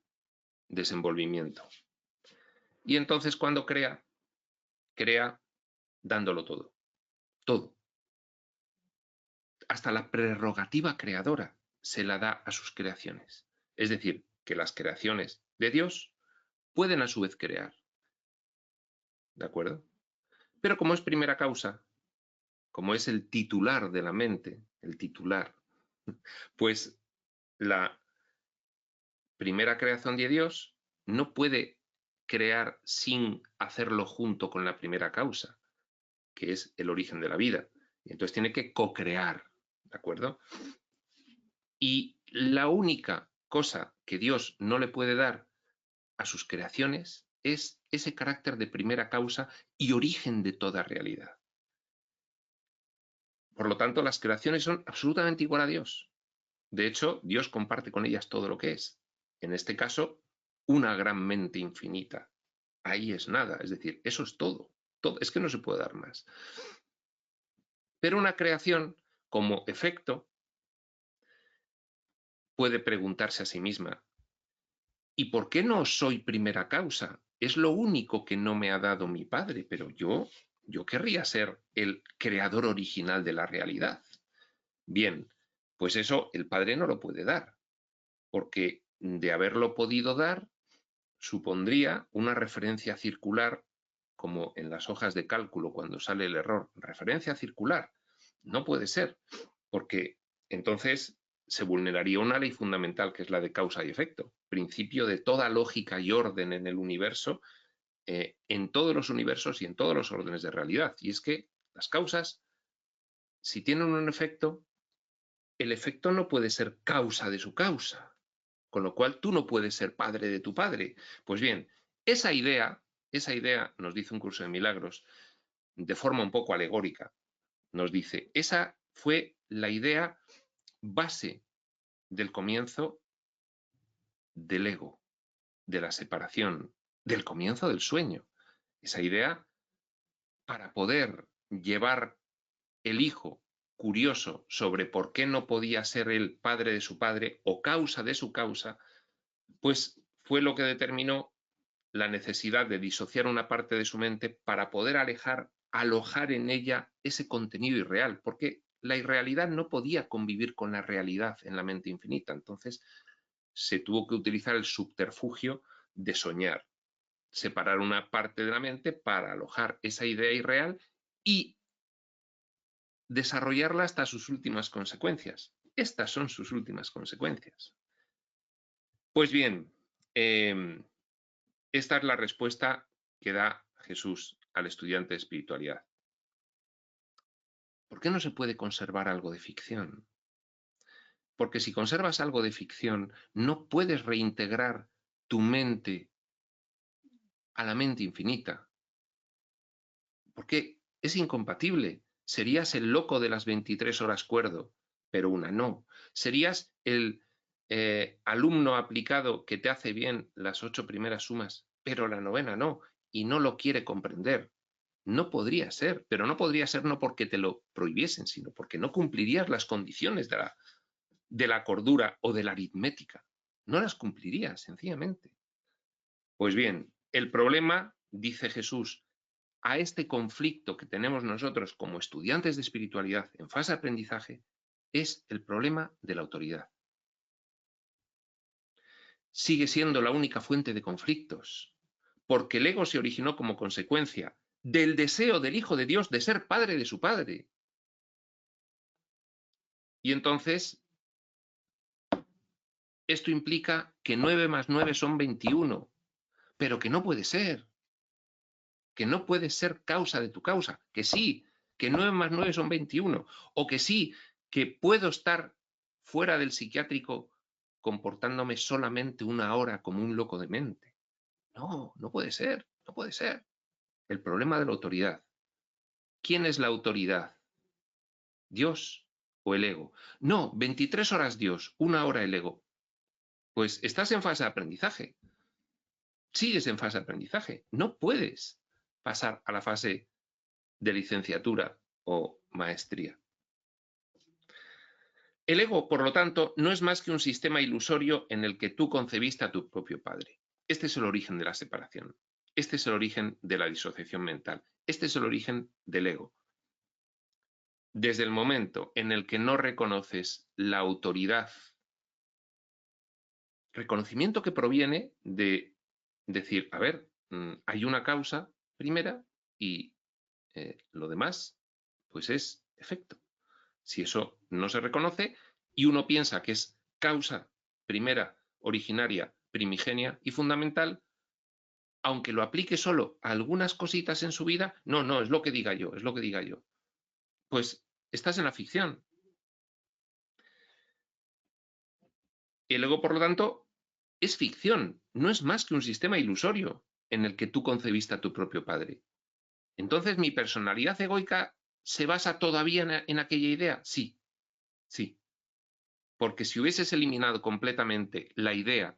desenvolvimiento. Y entonces cuando crea dándolo todo, todo. Hasta la prerrogativa creadora se la da a sus creaciones. Es decir, que las creaciones de Dios pueden a su vez crear. ¿De acuerdo? Pero como es primera causa, como es el titular de la mente, el titular, pues la primera creación de Dios no puede crear sin hacerlo junto con la primera causa, que es el origen de la vida. Y entonces tiene que co-crear, ¿de acuerdo? Y la única cosa que Dios no le puede dar a sus creaciones es ese carácter de primera causa y origen de toda realidad. Por lo tanto, las creaciones son absolutamente igual a Dios. De hecho, Dios comparte con ellas todo lo que es. En este caso, una gran mente infinita. Ahí es nada, es decir, eso es todo. Todo. Es que no se puede dar más. Pero una creación, como efecto, puede preguntarse a sí misma, ¿y por qué no soy primera causa? Es lo único que no me ha dado mi padre, pero yo querría ser el creador original de la realidad. Bien, pues eso el padre no lo puede dar, porque de haberlo podido dar, supondría una referencia circular, como en las hojas de cálculo cuando sale el error. Referencia circular. No puede ser, porque entonces se vulneraría una ley fundamental, que es la de causa y efecto, principio de toda lógica y orden en el universo, en todos los universos y en todos los órdenes de realidad. Y es que las causas, si tienen un efecto, el efecto no puede ser causa de su causa, con lo cual tú no puedes ser padre de tu padre. Pues bien, esa idea, nos dice un curso de milagros, de forma un poco alegórica, nos dice, esa fue la idea base del comienzo del ego, de la separación, del comienzo del sueño. Esa idea, para poder llevar el hijo curioso sobre por qué no podía ser el padre de su padre o causa de su causa, pues fue lo que determinó la necesidad de disociar una parte de su mente para poder alojar en ella ese contenido irreal, porque la irrealidad no podía convivir con la realidad en la mente infinita. Entonces se tuvo que utilizar el subterfugio de soñar, separar una parte de la mente para alojar esa idea irreal y desarrollarla hasta sus últimas consecuencias. Estas son sus últimas consecuencias. Pues bien, esta es la respuesta que da Jesús al estudiante de espiritualidad. ¿Por qué no se puede conservar algo de ficción? Porque si conservas algo de ficción, no puedes reintegrar tu mente a la mente infinita. Porque es incompatible. Serías el loco de las 23 horas cuerdo, pero una no. Serías el alumno aplicado que te hace bien las 8 primeras sumas, pero la novena no, y no lo quiere comprender. No podría ser, pero no podría ser no porque te lo prohibiesen, sino porque no cumplirías las condiciones de la cordura o de la aritmética. No las cumplirías, sencillamente. Pues bien, el problema, dice Jesús, a este conflicto que tenemos nosotros como estudiantes de espiritualidad en fase de aprendizaje, es el problema de la autoridad. Sigue siendo la única fuente de conflictos, porque el ego se originó como consecuencia del deseo del Hijo de Dios de ser padre de su Padre. Y entonces, esto implica que 9 más 9 son 21, pero que no puede ser, que no puede ser causa de tu causa, que sí, que 9 más 9 son 21, o que sí, que puedo estar fuera del psiquiátrico comportándome solamente una hora como un loco de mente. No, no puede ser, no puede ser. El problema de la autoridad. ¿Quién es la autoridad? ¿Dios o el ego? No, 23 horas Dios, una hora el ego. Pues estás en fase de aprendizaje. Sigues en fase de aprendizaje. No puedes pasar a la fase de licenciatura o maestría. El ego, por lo tanto, no es más que un sistema ilusorio en el que tú concebiste a tu propio padre. Este es el origen de la separación. Este es el origen de la disociación mental. Este es el origen del ego. Desde el momento en el que no reconoces la autoridad, reconocimiento que proviene de decir, a ver, hay una causa primera y lo demás, pues es efecto. Si eso no se reconoce y uno piensa que es causa primera, originaria, primigenia y fundamental, aunque lo aplique solo a algunas cositas en su vida, no, es lo que diga yo, es lo que diga yo. Pues estás en la ficción. El ego, por lo tanto, es ficción, no es más que un sistema ilusorio en el que tú concebiste a tu propio padre. Entonces, ¿mi personalidad egoica se basa todavía en aquella idea? Sí, sí. Porque si hubieses eliminado completamente la idea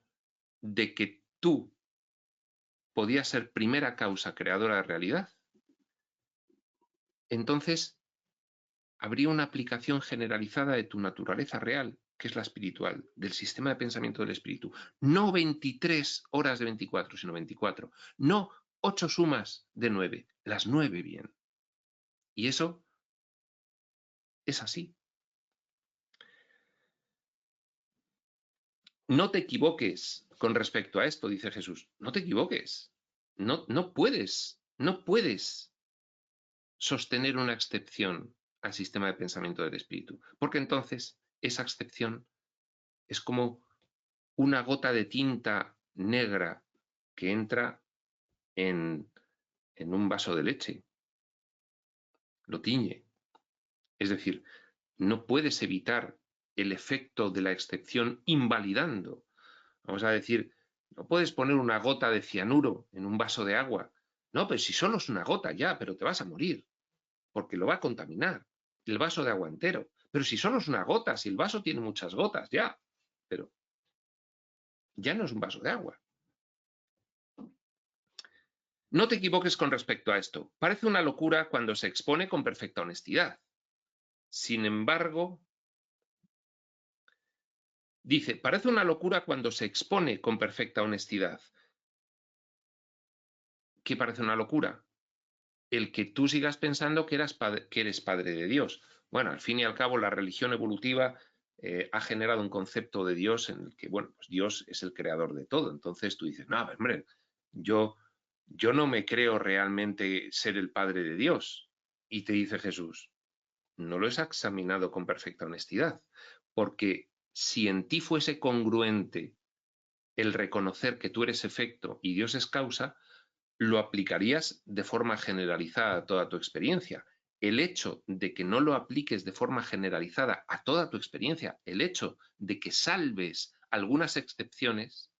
de que tú podías ser primera causa creadora de realidad, entonces habría una aplicación generalizada de tu naturaleza real, que es la espiritual, del sistema de pensamiento del espíritu. No 23 horas de 24, sino 24. No 8 sumas de 9, las 9 bien. Y eso es así. No te equivoques con respecto a esto, dice Jesús. No te equivoques. No puedes sostener una excepción al sistema de pensamiento del espíritu, porque entonces esa excepción es como una gota de tinta negra que entra en un vaso de leche, lo tiñe. Es decir, no puedes evitar el efecto de la excepción invalidando. Vamos a decir, no puedes poner una gota de cianuro en un vaso de agua. No, pero si solo es una gota ya, pero te vas a morir, porque lo va a contaminar el vaso de agua entero. Pero si solo es una gota, si el vaso tiene muchas gotas, ya, pero ya no es un vaso de agua. No te equivoques con respecto a esto. Parece una locura cuando se expone con perfecta honestidad. Sin embargo, dice, parece una locura cuando se expone con perfecta honestidad. ¿Qué parece una locura? El que tú sigas pensando que eres padre de Dios. Bueno, al fin y al cabo, la religión evolutiva ha generado un concepto de Dios en el que, bueno, pues Dios es el creador de todo. Entonces tú dices, no, hombre, yo no me creo realmente ser el padre de Dios. Y te dice Jesús, no lo has examinado con perfecta honestidad, porque si en ti fuese congruente el reconocer que tú eres efecto y Dios es causa, lo aplicarías de forma generalizada a toda tu experiencia. El hecho de que no lo apliques de forma generalizada a toda tu experiencia, el hecho de que salves algunas excepciones,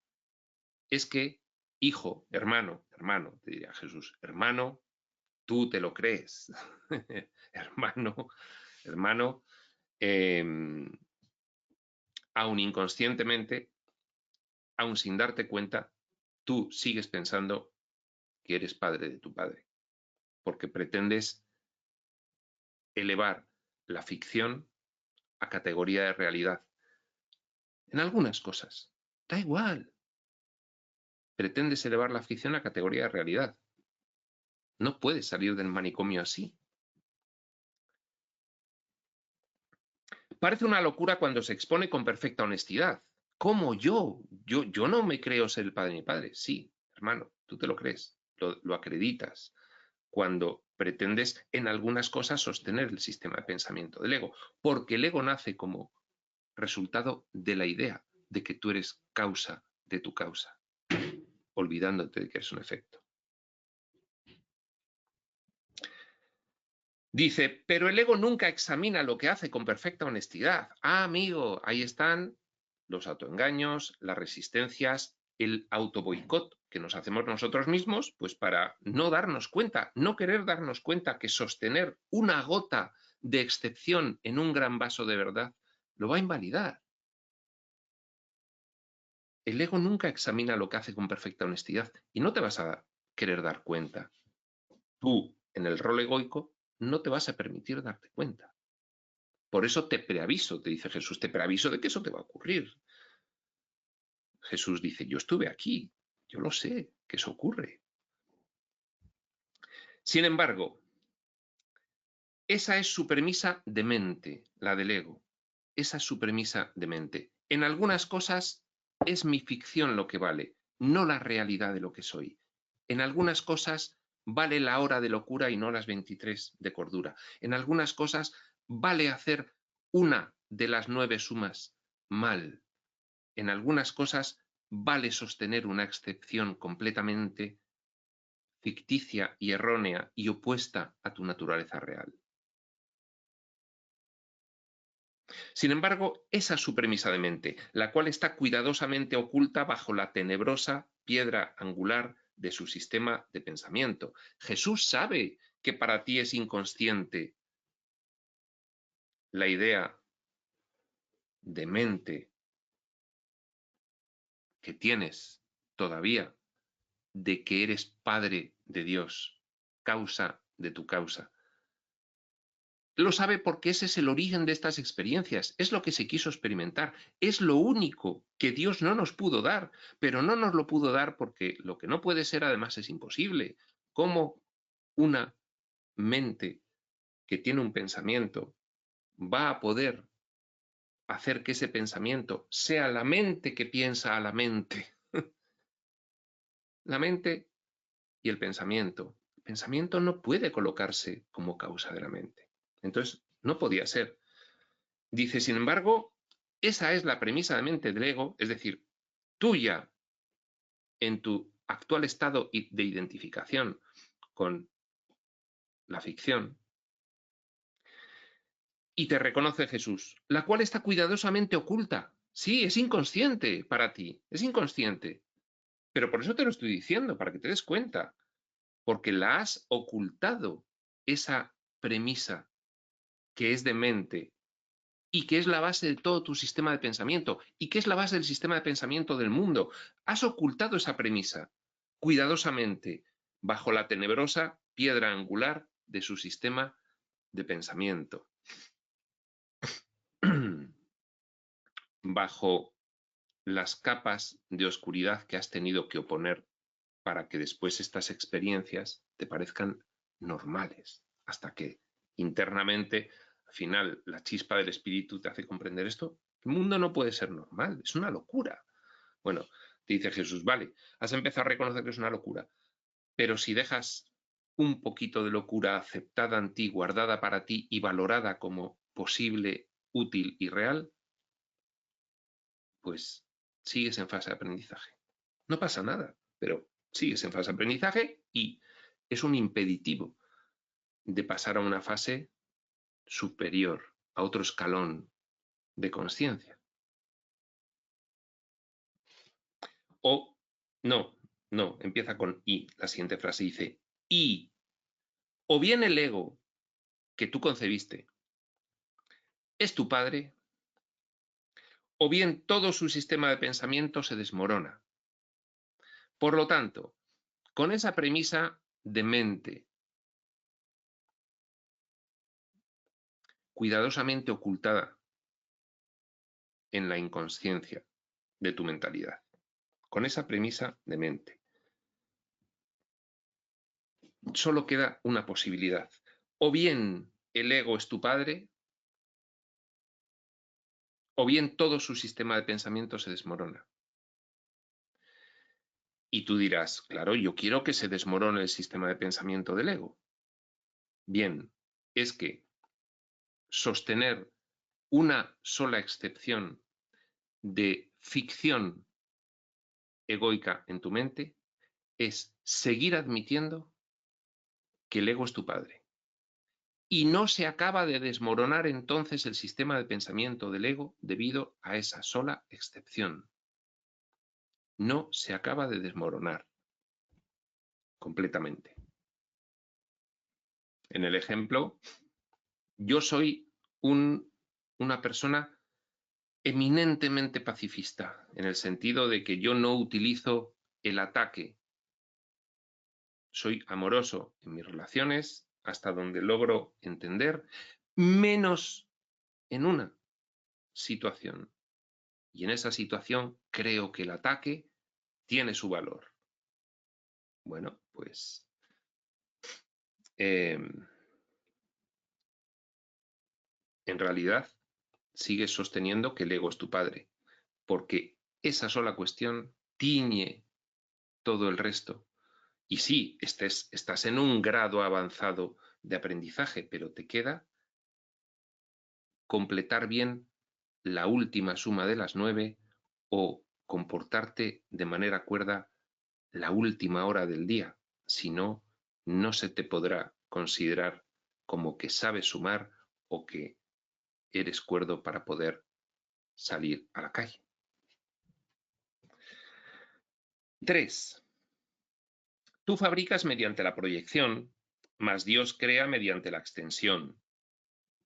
es que, hijo, hermano, te diría Jesús, hermano, tú te lo crees. hermano, aún inconscientemente, aún sin darte cuenta, tú sigues pensando que eres padre de tu padre, porque pretendes elevar la ficción a categoría de realidad. En algunas cosas, da igual, pretendes elevar la ficción a categoría de realidad. No puedes salir del manicomio así. Parece una locura cuando se expone con perfecta honestidad. ¿Cómo yo? Yo no me creo ser el padre de mi padre. Sí, hermano, tú te lo crees, lo acreditas cuando pretendes en algunas cosas sostener el sistema de pensamiento del ego, porque el ego nace como resultado de la idea de que tú eres causa de tu causa, olvidándote de que eres un efecto. Dice, pero el ego nunca examina lo que hace con perfecta honestidad. Ah, amigo, ahí están los autoengaños, las resistencias, el autoboicot que nos hacemos nosotros mismos, pues para no darnos cuenta, no querer darnos cuenta que sostener una gota de excepción en un gran vaso de verdad lo va a invalidar. El ego nunca examina lo que hace con perfecta honestidad y no te vas a querer dar cuenta. Tú, en el rol egoico, no te vas a permitir darte cuenta. Por eso te preaviso, te dice Jesús, te preaviso de que eso te va a ocurrir. Jesús dice, yo estuve aquí, yo lo sé, que eso ocurre. Sin embargo, esa es su premisa de mente, la del ego. Esa es su premisa de mente. En algunas cosas es mi ficción lo que vale, no la realidad de lo que soy. En algunas cosas vale la hora de locura y no las 23 de cordura. En algunas cosas vale hacer una de las 9 sumas mal. En algunas cosas vale sostener una excepción completamente ficticia y errónea y opuesta a tu naturaleza real. Sin embargo, esa es su premisa de mente, la cual está cuidadosamente oculta bajo la tenebrosa piedra angular de su sistema de pensamiento. Jesús sabe que para ti es inconsciente la idea de mente que tienes todavía de que eres padre de Dios, causa de tu causa. Lo sabe porque ese es el origen de estas experiencias, es lo que se quiso experimentar, es lo único que Dios no nos pudo dar, pero no nos lo pudo dar porque lo que no puede ser además es imposible. ¿Cómo una mente que tiene un pensamiento va a poder hacer que ese pensamiento sea la mente que piensa a la mente. La mente y el pensamiento. El pensamiento no puede colocarse como causa de la mente. Entonces, no podía ser. Dice, sin embargo, esa es la premisa de mente del ego, es decir, tuya en tu actual estado de identificación con la ficción, y te reconoce Jesús, la cual está cuidadosamente oculta. Sí, es inconsciente para ti, es inconsciente. Pero por eso te lo estoy diciendo, para que te des cuenta, porque la has ocultado, esa premisa que es de mente y que es la base de todo tu sistema de pensamiento y que es la base del sistema de pensamiento del mundo. Has ocultado esa premisa cuidadosamente bajo la tenebrosa piedra angular de su sistema de pensamiento. Bajo las capas de oscuridad que has tenido que oponer para que después estas experiencias te parezcan normales, hasta que internamente, al final, la chispa del espíritu te hace comprender esto. El mundo no puede ser normal, es una locura. Bueno, te dice Jesús, vale, has empezado a reconocer que es una locura, pero si dejas un poquito de locura aceptada en ti, guardada para ti y valorada como posible, útil y real, pues sigues en fase de aprendizaje. No pasa nada, pero sigues en fase de aprendizaje y es un impeditivo de pasar a una fase superior, a otro escalón de conciencia. O, no, empieza con y. La siguiente frase dice, y, o bien el ego que tú concebiste es tu padre, o bien todo su sistema de pensamiento se desmorona. Por lo tanto, con esa premisa de mente cuidadosamente ocultada en la inconsciencia de tu mentalidad, con esa premisa de mente, solo queda una posibilidad. O bien el ego es tu padre, o bien todo su sistema de pensamiento se desmorona. Y tú dirás, claro, yo quiero que se desmorone el sistema de pensamiento del ego. Bien, es que sostener una sola excepción de ficción egoica en tu mente es seguir admitiendo que el ego es tu padre. Y no se acaba de desmoronar entonces el sistema de pensamiento del ego debido a esa sola excepción. No se acaba de desmoronar completamente. En el ejemplo, yo soy una persona eminentemente pacifista, en el sentido de que yo no utilizo el ataque. Soy amoroso en mis relaciones hasta donde logro entender, menos en una situación. Y en esa situación creo que el ataque tiene su valor. Bueno, pues en realidad sigues sosteniendo que el ego es tu padre, porque esa sola cuestión tiñe todo el resto. Y sí, estás en un grado avanzado de aprendizaje, pero te queda completar bien la última suma de las 9 o comportarte de manera cuerda la última hora del día. Si no, no se te podrá considerar como que sabes sumar o que eres cuerdo para poder salir a la calle. 3. Tú fabricas mediante la proyección, mas Dios crea mediante la extensión.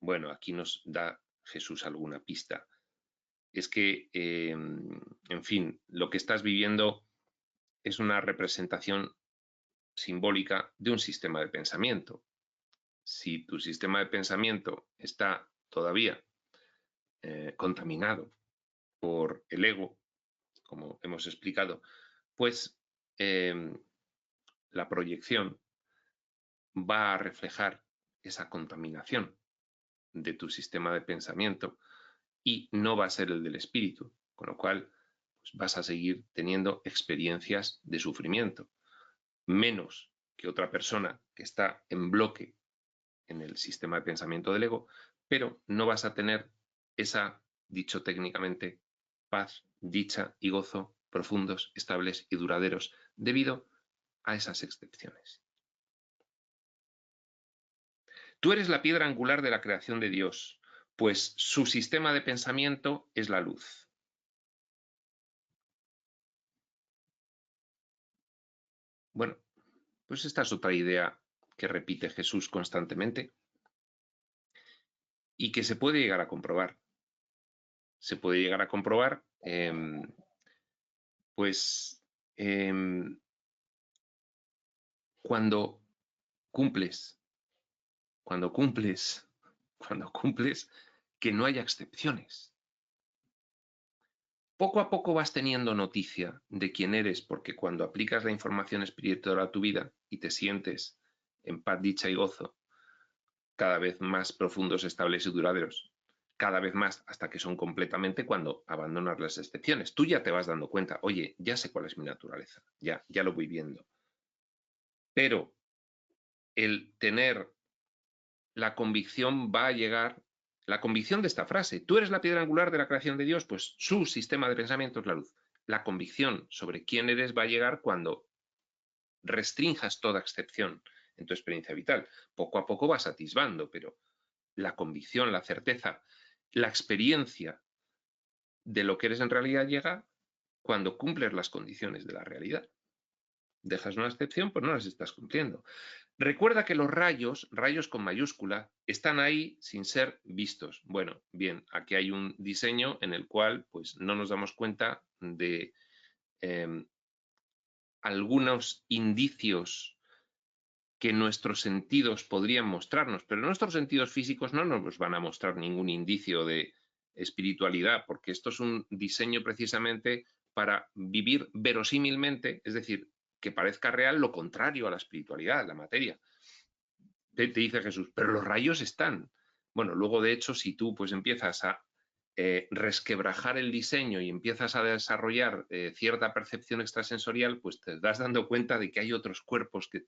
Bueno, aquí nos da Jesús alguna pista. Es que, en fin, lo que estás viviendo es una representación simbólica de un sistema de pensamiento. Si tu sistema de pensamiento está todavía contaminado por el ego, como hemos explicado, pues la proyección va a reflejar esa contaminación de tu sistema de pensamiento y no va a ser el del espíritu, con lo cual pues, vas a seguir teniendo experiencias de sufrimiento, menos que otra persona que está en bloque en el sistema de pensamiento del ego, pero no vas a tener esa, dicho técnicamente, paz, dicha y gozo profundos, estables y duraderos debido a esas excepciones. Tú eres la piedra angular de la creación de Dios, pues su sistema de pensamiento es la luz. Bueno, pues esta es otra idea que repite Jesús constantemente y que se puede llegar a comprobar. Se puede llegar a comprobar, cuando cumples, que no haya excepciones. Poco a poco vas teniendo noticia de quién eres, porque cuando aplicas la información espiritual a tu vida y te sientes en paz, dicha y gozo, cada vez más profundos, estables y duraderos, cada vez más hasta que son completamente cuando abandonas las excepciones. Tú ya te vas dando cuenta, oye, ya sé cuál es mi naturaleza, ya lo voy viendo. Pero el tener la convicción va a llegar, la convicción de esta frase, tú eres la piedra angular de la creación de Dios, pues su sistema de pensamiento es la luz. La convicción sobre quién eres va a llegar cuando restrinjas toda excepción en tu experiencia vital. Poco a poco vas atisbando, pero la convicción, la certeza, la experiencia de lo que eres en realidad llega cuando cumples las condiciones de la realidad. Dejas una excepción, pues no las estás cumpliendo. Recuerda que los rayos con mayúscula, están ahí sin ser vistos. Bueno, bien, aquí hay un diseño en el cual pues, no nos damos cuenta de algunos indicios que nuestros sentidos podrían mostrarnos, pero nuestros sentidos físicos no nos van a mostrar ningún indicio de espiritualidad, porque esto es un diseño precisamente para vivir verosímilmente, es decir, que parezca real lo contrario a la espiritualidad, la materia. Te dice Jesús, pero los rayos están. Bueno, luego de hecho, si tú pues empiezas a resquebrajar el diseño y empiezas a desarrollar cierta percepción extrasensorial, pues te das dando cuenta de que hay otros cuerpos que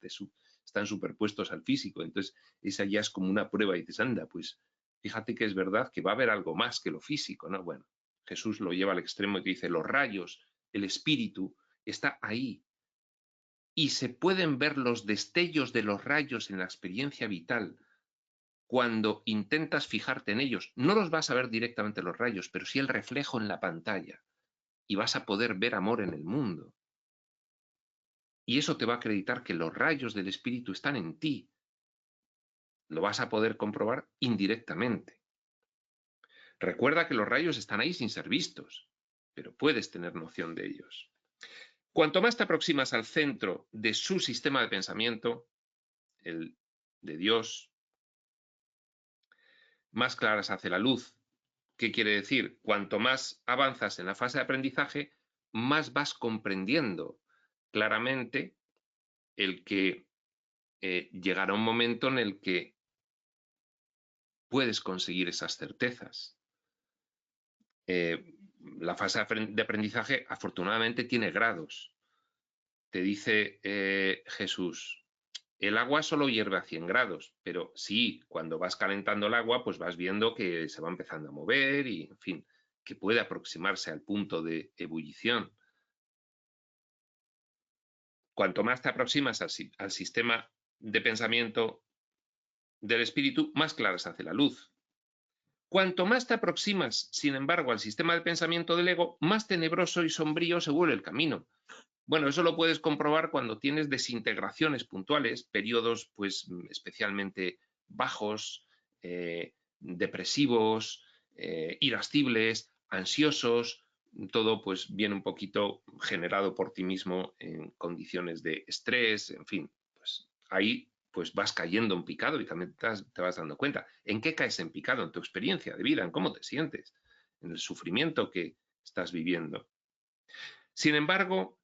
están superpuestos al físico. Entonces, esa ya es como una prueba y dices, anda, pues fíjate que es verdad que va a haber algo más que lo físico, ¿no? Bueno, Jesús lo lleva al extremo y te dice, los rayos, el espíritu, está ahí. Y se pueden ver los destellos de los rayos en la experiencia vital cuando intentas fijarte en ellos. No los vas a ver directamente los rayos, pero sí el reflejo en la pantalla. Y vas a poder ver amor en el mundo. Y eso te va a acreditar que los rayos del espíritu están en ti. Lo vas a poder comprobar indirectamente. Recuerda que los rayos están ahí sin ser vistos, pero puedes tener noción de ellos. Cuanto más te aproximas al centro de su sistema de pensamiento, el de Dios, más clara se hace la luz. ¿Qué quiere decir? Cuanto más avanzas en la fase de aprendizaje, más vas comprendiendo claramente el que llegará un momento en el que puedes conseguir esas certezas. La fase de aprendizaje afortunadamente tiene grados. Te dice Jesús, el agua solo hierve a 100 grados, pero sí, cuando vas calentando el agua, pues vas viendo que se va empezando a mover y, en fin, que puede aproximarse al punto de ebullición. Cuanto más te aproximas al sistema de pensamiento del espíritu, más clara se hace la luz. Cuanto más te aproximas, sin embargo, al sistema de pensamiento del ego, más tenebroso y sombrío se vuelve el camino. Bueno, eso lo puedes comprobar cuando tienes desintegraciones puntuales, periodos pues especialmente bajos, depresivos, irascibles, ansiosos, todo pues viene un poquito generado por ti mismo en condiciones de estrés, en fin, pues ahí pues vas cayendo en picado y también te vas dando cuenta. ¿En qué caes en picado? En tu experiencia de vida, en cómo te sientes, en el sufrimiento que estás viviendo. Sin embargo,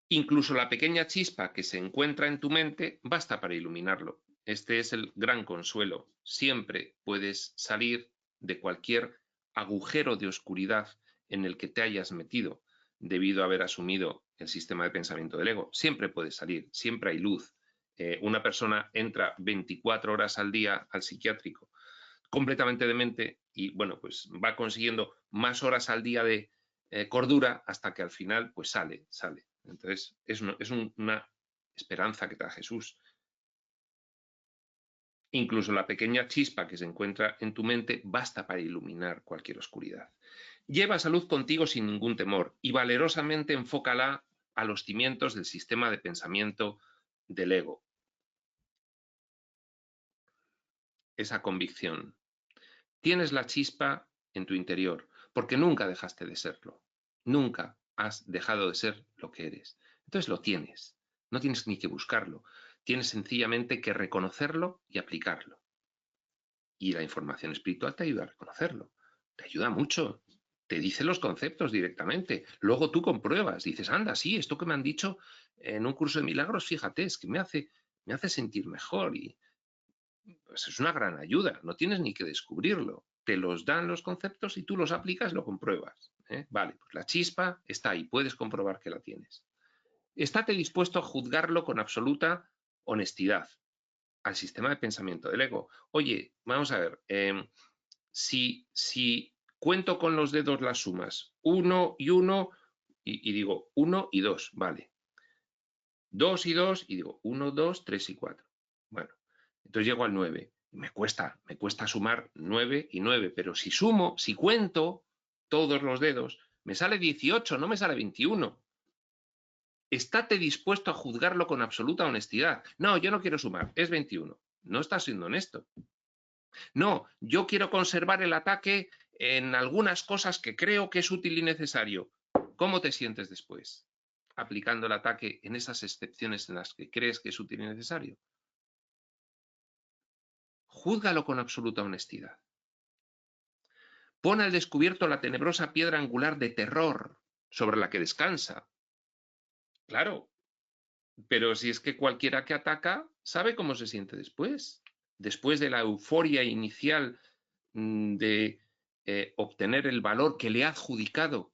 incluso la pequeña chispa que se encuentra en tu mente basta para iluminarlo. Este es el gran consuelo. Siempre puedes salir de cualquier agujero de oscuridad en el que te hayas metido debido a haber asumido el sistema de pensamiento del ego. Siempre puedes salir, siempre hay luz. Una persona entra 24 horas al día al psiquiátrico completamente demente y, bueno, pues va consiguiendo más horas al día de cordura hasta que al final, pues sale. Entonces, es una esperanza que te da Jesús. Incluso la pequeña chispa que se encuentra en tu mente basta para iluminar cualquier oscuridad. Lleva esa luz contigo sin ningún temor y valerosamente enfócala a los cimientos del sistema de pensamiento del ego. Esa convicción. Tienes la chispa en tu interior, porque nunca dejaste de serlo. Nunca has dejado de ser lo que eres. Entonces lo tienes. No tienes ni que buscarlo. Tienes sencillamente que reconocerlo y aplicarlo. Y la información espiritual te ayuda a reconocerlo. Te ayuda mucho. Te dice los conceptos directamente. Luego tú compruebas. Dices, anda, sí, esto que me han dicho en un curso de milagros, fíjate, es que me hace sentir mejor. Y pues es una gran ayuda. No tienes ni que descubrirlo. Te los dan los conceptos y tú los aplicas, lo compruebas. Vale, pues la chispa está ahí. Puedes comprobar que la tienes. Estate dispuesto a juzgarlo con absoluta honestidad al sistema de pensamiento del ego. Oye, vamos a ver, si cuento con los dedos las sumas, 1 y 1, y digo 1 y 2, vale. 2 y 2, y digo 1, 2, 3 y 4. Bueno, entonces llego al 9. Me cuesta sumar 9 y 9, pero si sumo, si cuento todos los dedos, me sale 18, no me sale 21. Estate dispuesto a juzgarlo con absoluta honestidad. No, yo no quiero sumar, es 21. No estás siendo honesto. No, yo quiero conservar el ataque en algunas cosas que creo que es útil y necesario. ¿Cómo te sientes después? Aplicando el ataque en esas excepciones en las que crees que es útil y necesario. Júzgalo con absoluta honestidad. Pon al descubierto la tenebrosa piedra angular de terror sobre la que descansa. Claro, pero si es que cualquiera que ataca sabe cómo se siente después. Después de la euforia inicial de obtener el valor que le ha adjudicado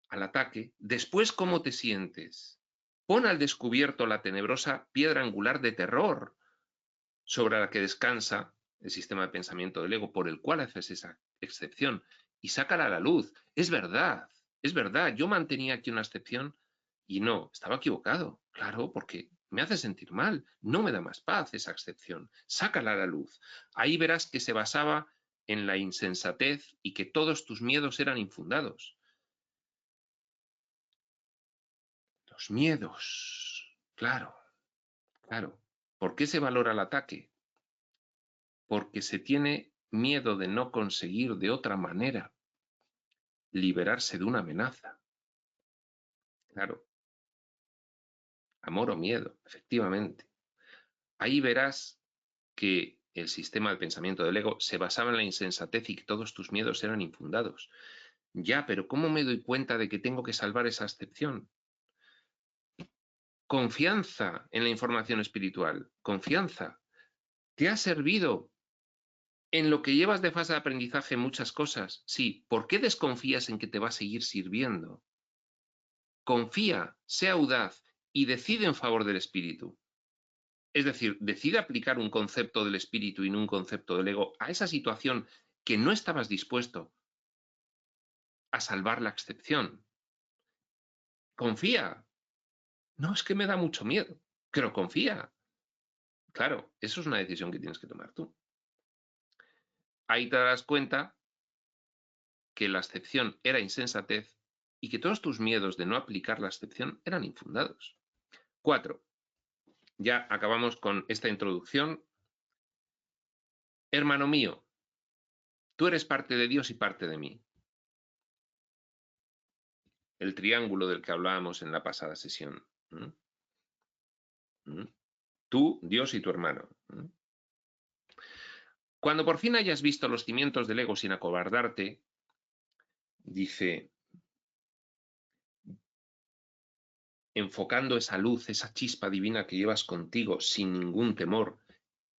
al ataque, después cómo te sientes. Pon al descubierto la tenebrosa piedra angular de terror sobre la que descansa el sistema de pensamiento del ego por el cual haces esa excepción y sácala a la luz. Es verdad, yo mantenía aquí una excepción y no, estaba equivocado, claro, porque me hace sentir mal, no me da más paz esa excepción, sácala a la luz. Ahí verás que se basaba en la insensatez y que todos tus miedos eran infundados. Los miedos, claro. ¿Por qué se valora el ataque? Porque se tiene miedo de no conseguir de otra manera liberarse de una amenaza. Claro. Amor o miedo, efectivamente. Ahí verás que el sistema de pensamiento del ego se basaba en la insensatez y que todos tus miedos eran infundados. Ya, pero ¿cómo me doy cuenta de que tengo que salvar esa excepción? Confianza en la información espiritual, confianza. ¿Te ha servido en lo que llevas de fase de aprendizaje muchas cosas? Sí. ¿Por qué desconfías en que te va a seguir sirviendo? Confía, sea audaz y decide en favor del espíritu. Es decir, decide aplicar un concepto del espíritu y no un concepto del ego a esa situación que no estabas dispuesto a salvar la excepción. Confía. No, es que me da mucho miedo, pero confía. Claro, eso es una decisión que tienes que tomar tú. Ahí te darás cuenta que la excepción era insensatez y que todos tus miedos de no aplicar la excepción eran infundados. 4. Ya acabamos con esta introducción. Hermano mío, tú eres parte de Dios y parte de mí. El triángulo del que hablábamos en la pasada sesión. Tú, Dios y tu hermano. Cuando por fin hayas visto los cimientos del ego sin acobardarte, dice, enfocando esa luz, esa chispa divina que llevas contigo sin ningún temor,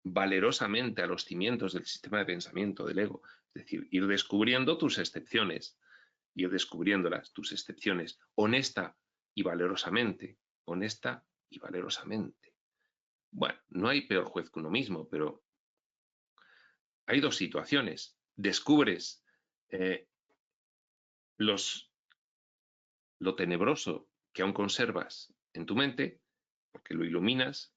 valerosamente a los cimientos del sistema de pensamiento del ego. Es decir, ir descubriendo tus excepciones, ir descubriéndolas, tus excepciones, honesta y valerosamente, honesta y valerosamente. Bueno, no hay peor juez que uno mismo, pero hay dos situaciones. Descubres lo tenebroso que aún conservas en tu mente, porque lo iluminas,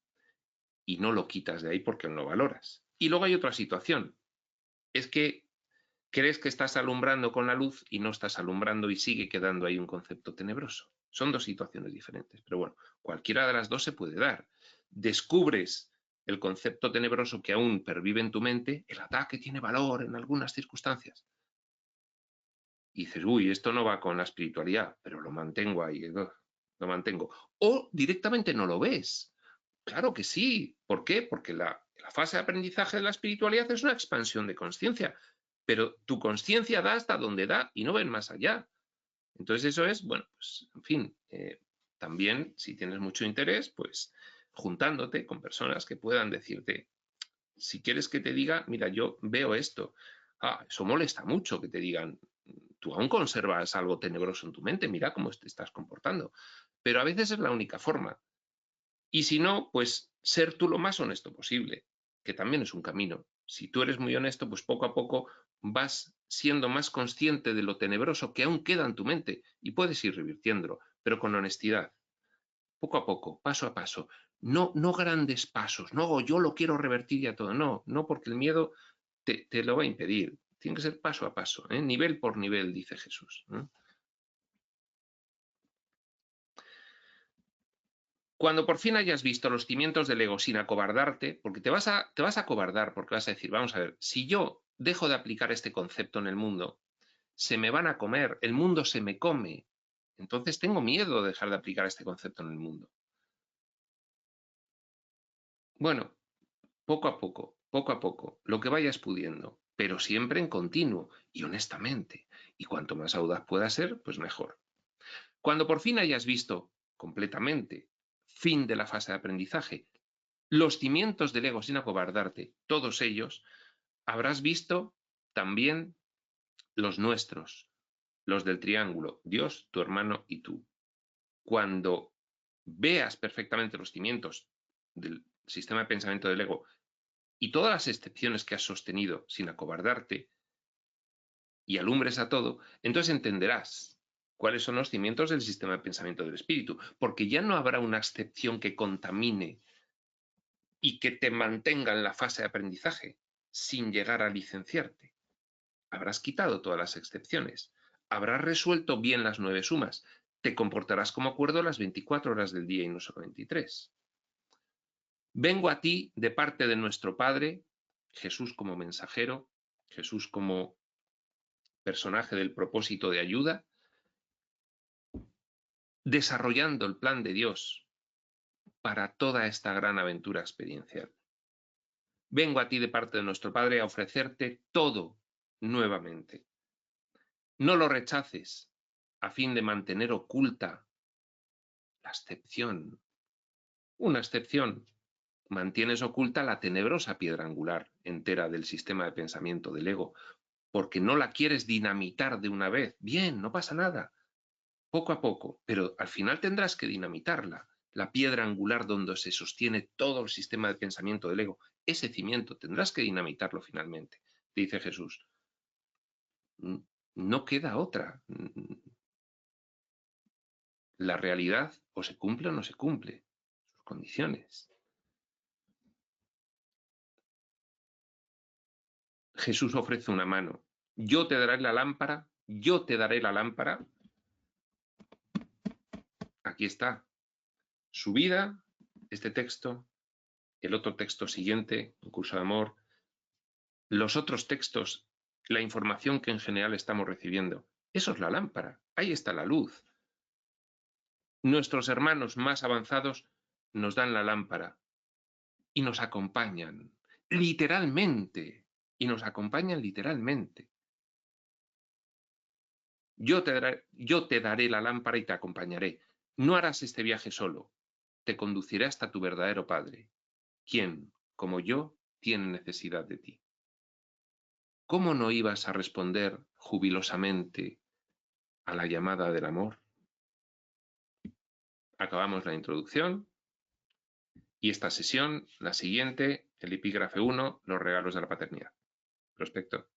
y no lo quitas de ahí porque no lo valoras. Y luego hay otra situación. Es que crees que estás alumbrando con la luz y no estás alumbrando y sigue quedando ahí un concepto tenebroso. Son dos situaciones diferentes, pero bueno, cualquiera de las dos se puede dar. Descubres el concepto tenebroso que aún pervive en tu mente, el ataque tiene valor en algunas circunstancias. Y dices, uy, esto no va con la espiritualidad, pero lo mantengo ahí, lo mantengo. O directamente no lo ves. Claro que sí. ¿Por qué? Porque la fase de aprendizaje de la espiritualidad es una expansión de conciencia, pero tu conciencia da hasta donde da y no ven más allá. Entonces eso es, bueno, pues en fin, también si tienes mucho interés, pues juntándote con personas que puedan decirte, si quieres que te diga, mira, yo veo esto. Eso molesta mucho que te digan, tú aún conservas algo tenebroso en tu mente, mira cómo te estás comportando. Pero a veces es la única forma. Y si no, pues ser tú lo más honesto posible, que también es un camino. Si tú eres muy honesto, pues poco a poco vas siendo más consciente de lo tenebroso que aún queda en tu mente y puedes ir revirtiéndolo, pero con honestidad, poco a poco, paso a paso. No, no grandes pasos, no, yo lo quiero revertir ya todo, no, no porque el miedo te lo va a impedir. Tiene que ser paso a paso, nivel por nivel, dice Jesús. Cuando por fin hayas visto los cimientos del ego sin acobardarte, porque te vas a acobardar, porque vas a decir, vamos a ver, si yo dejo de aplicar este concepto en el mundo, se me van a comer, el mundo se me come. Entonces tengo miedo de dejar de aplicar este concepto en el mundo. Bueno, poco a poco, lo que vayas pudiendo, pero siempre en continuo y honestamente. Y cuanto más audaz pueda ser, pues mejor. Cuando por fin hayas visto completamente, fin de la fase de aprendizaje, los cimientos del ego sin acobardarte, todos ellos, habrás visto también los nuestros, los del triángulo, Dios, tu hermano y tú. Cuando veas perfectamente los cimientos del sistema de pensamiento del ego y todas las excepciones que has sostenido sin acobardarte y alumbres a todo, entonces entenderás cuáles son los cimientos del sistema de pensamiento del espíritu, porque ya no habrá una excepción que contamine y que te mantenga en la fase de aprendizaje sin llegar a licenciarte. Habrás quitado todas las excepciones, habrás resuelto bien las 9 sumas, te comportarás como acuerdo las 24 horas del día y no solo 23. Vengo a ti de parte de nuestro Padre, Jesús como mensajero, Jesús como personaje del propósito de ayuda, desarrollando el plan de Dios para toda esta gran aventura experiencial. Vengo a ti de parte de nuestro Padre a ofrecerte todo nuevamente. No lo rechaces a fin de mantener oculta la excepción. Una excepción. Mantienes oculta la tenebrosa piedra angular entera del sistema de pensamiento del ego, porque no la quieres dinamitar de una vez. Bien, no pasa nada. Poco a poco, pero al final tendrás que dinamitarla. La piedra angular donde se sostiene todo el sistema de pensamiento del ego, ese cimiento, tendrás que dinamitarlo finalmente, dice Jesús. No queda otra. La realidad o se cumple o no se cumple, sus condiciones. Jesús ofrece una mano. Yo te daré la lámpara, yo te daré la lámpara. Aquí está. Su vida, este texto, el otro texto siguiente, un curso de amor, los otros textos, la información que en general estamos recibiendo. Eso es la lámpara. Ahí está la luz. Nuestros hermanos más avanzados nos dan la lámpara y nos acompañan, literalmente, y nos acompañan literalmente. Yo te daré la lámpara y te acompañaré. No harás este viaje solo. Te conduciré hasta tu verdadero Padre, quien, como yo, tiene necesidad de ti. ¿Cómo no ibas a responder jubilosamente a la llamada del amor? Acabamos la introducción y esta sesión, la siguiente, el epígrafe 1, los regalos de la paternidad. Prospecto.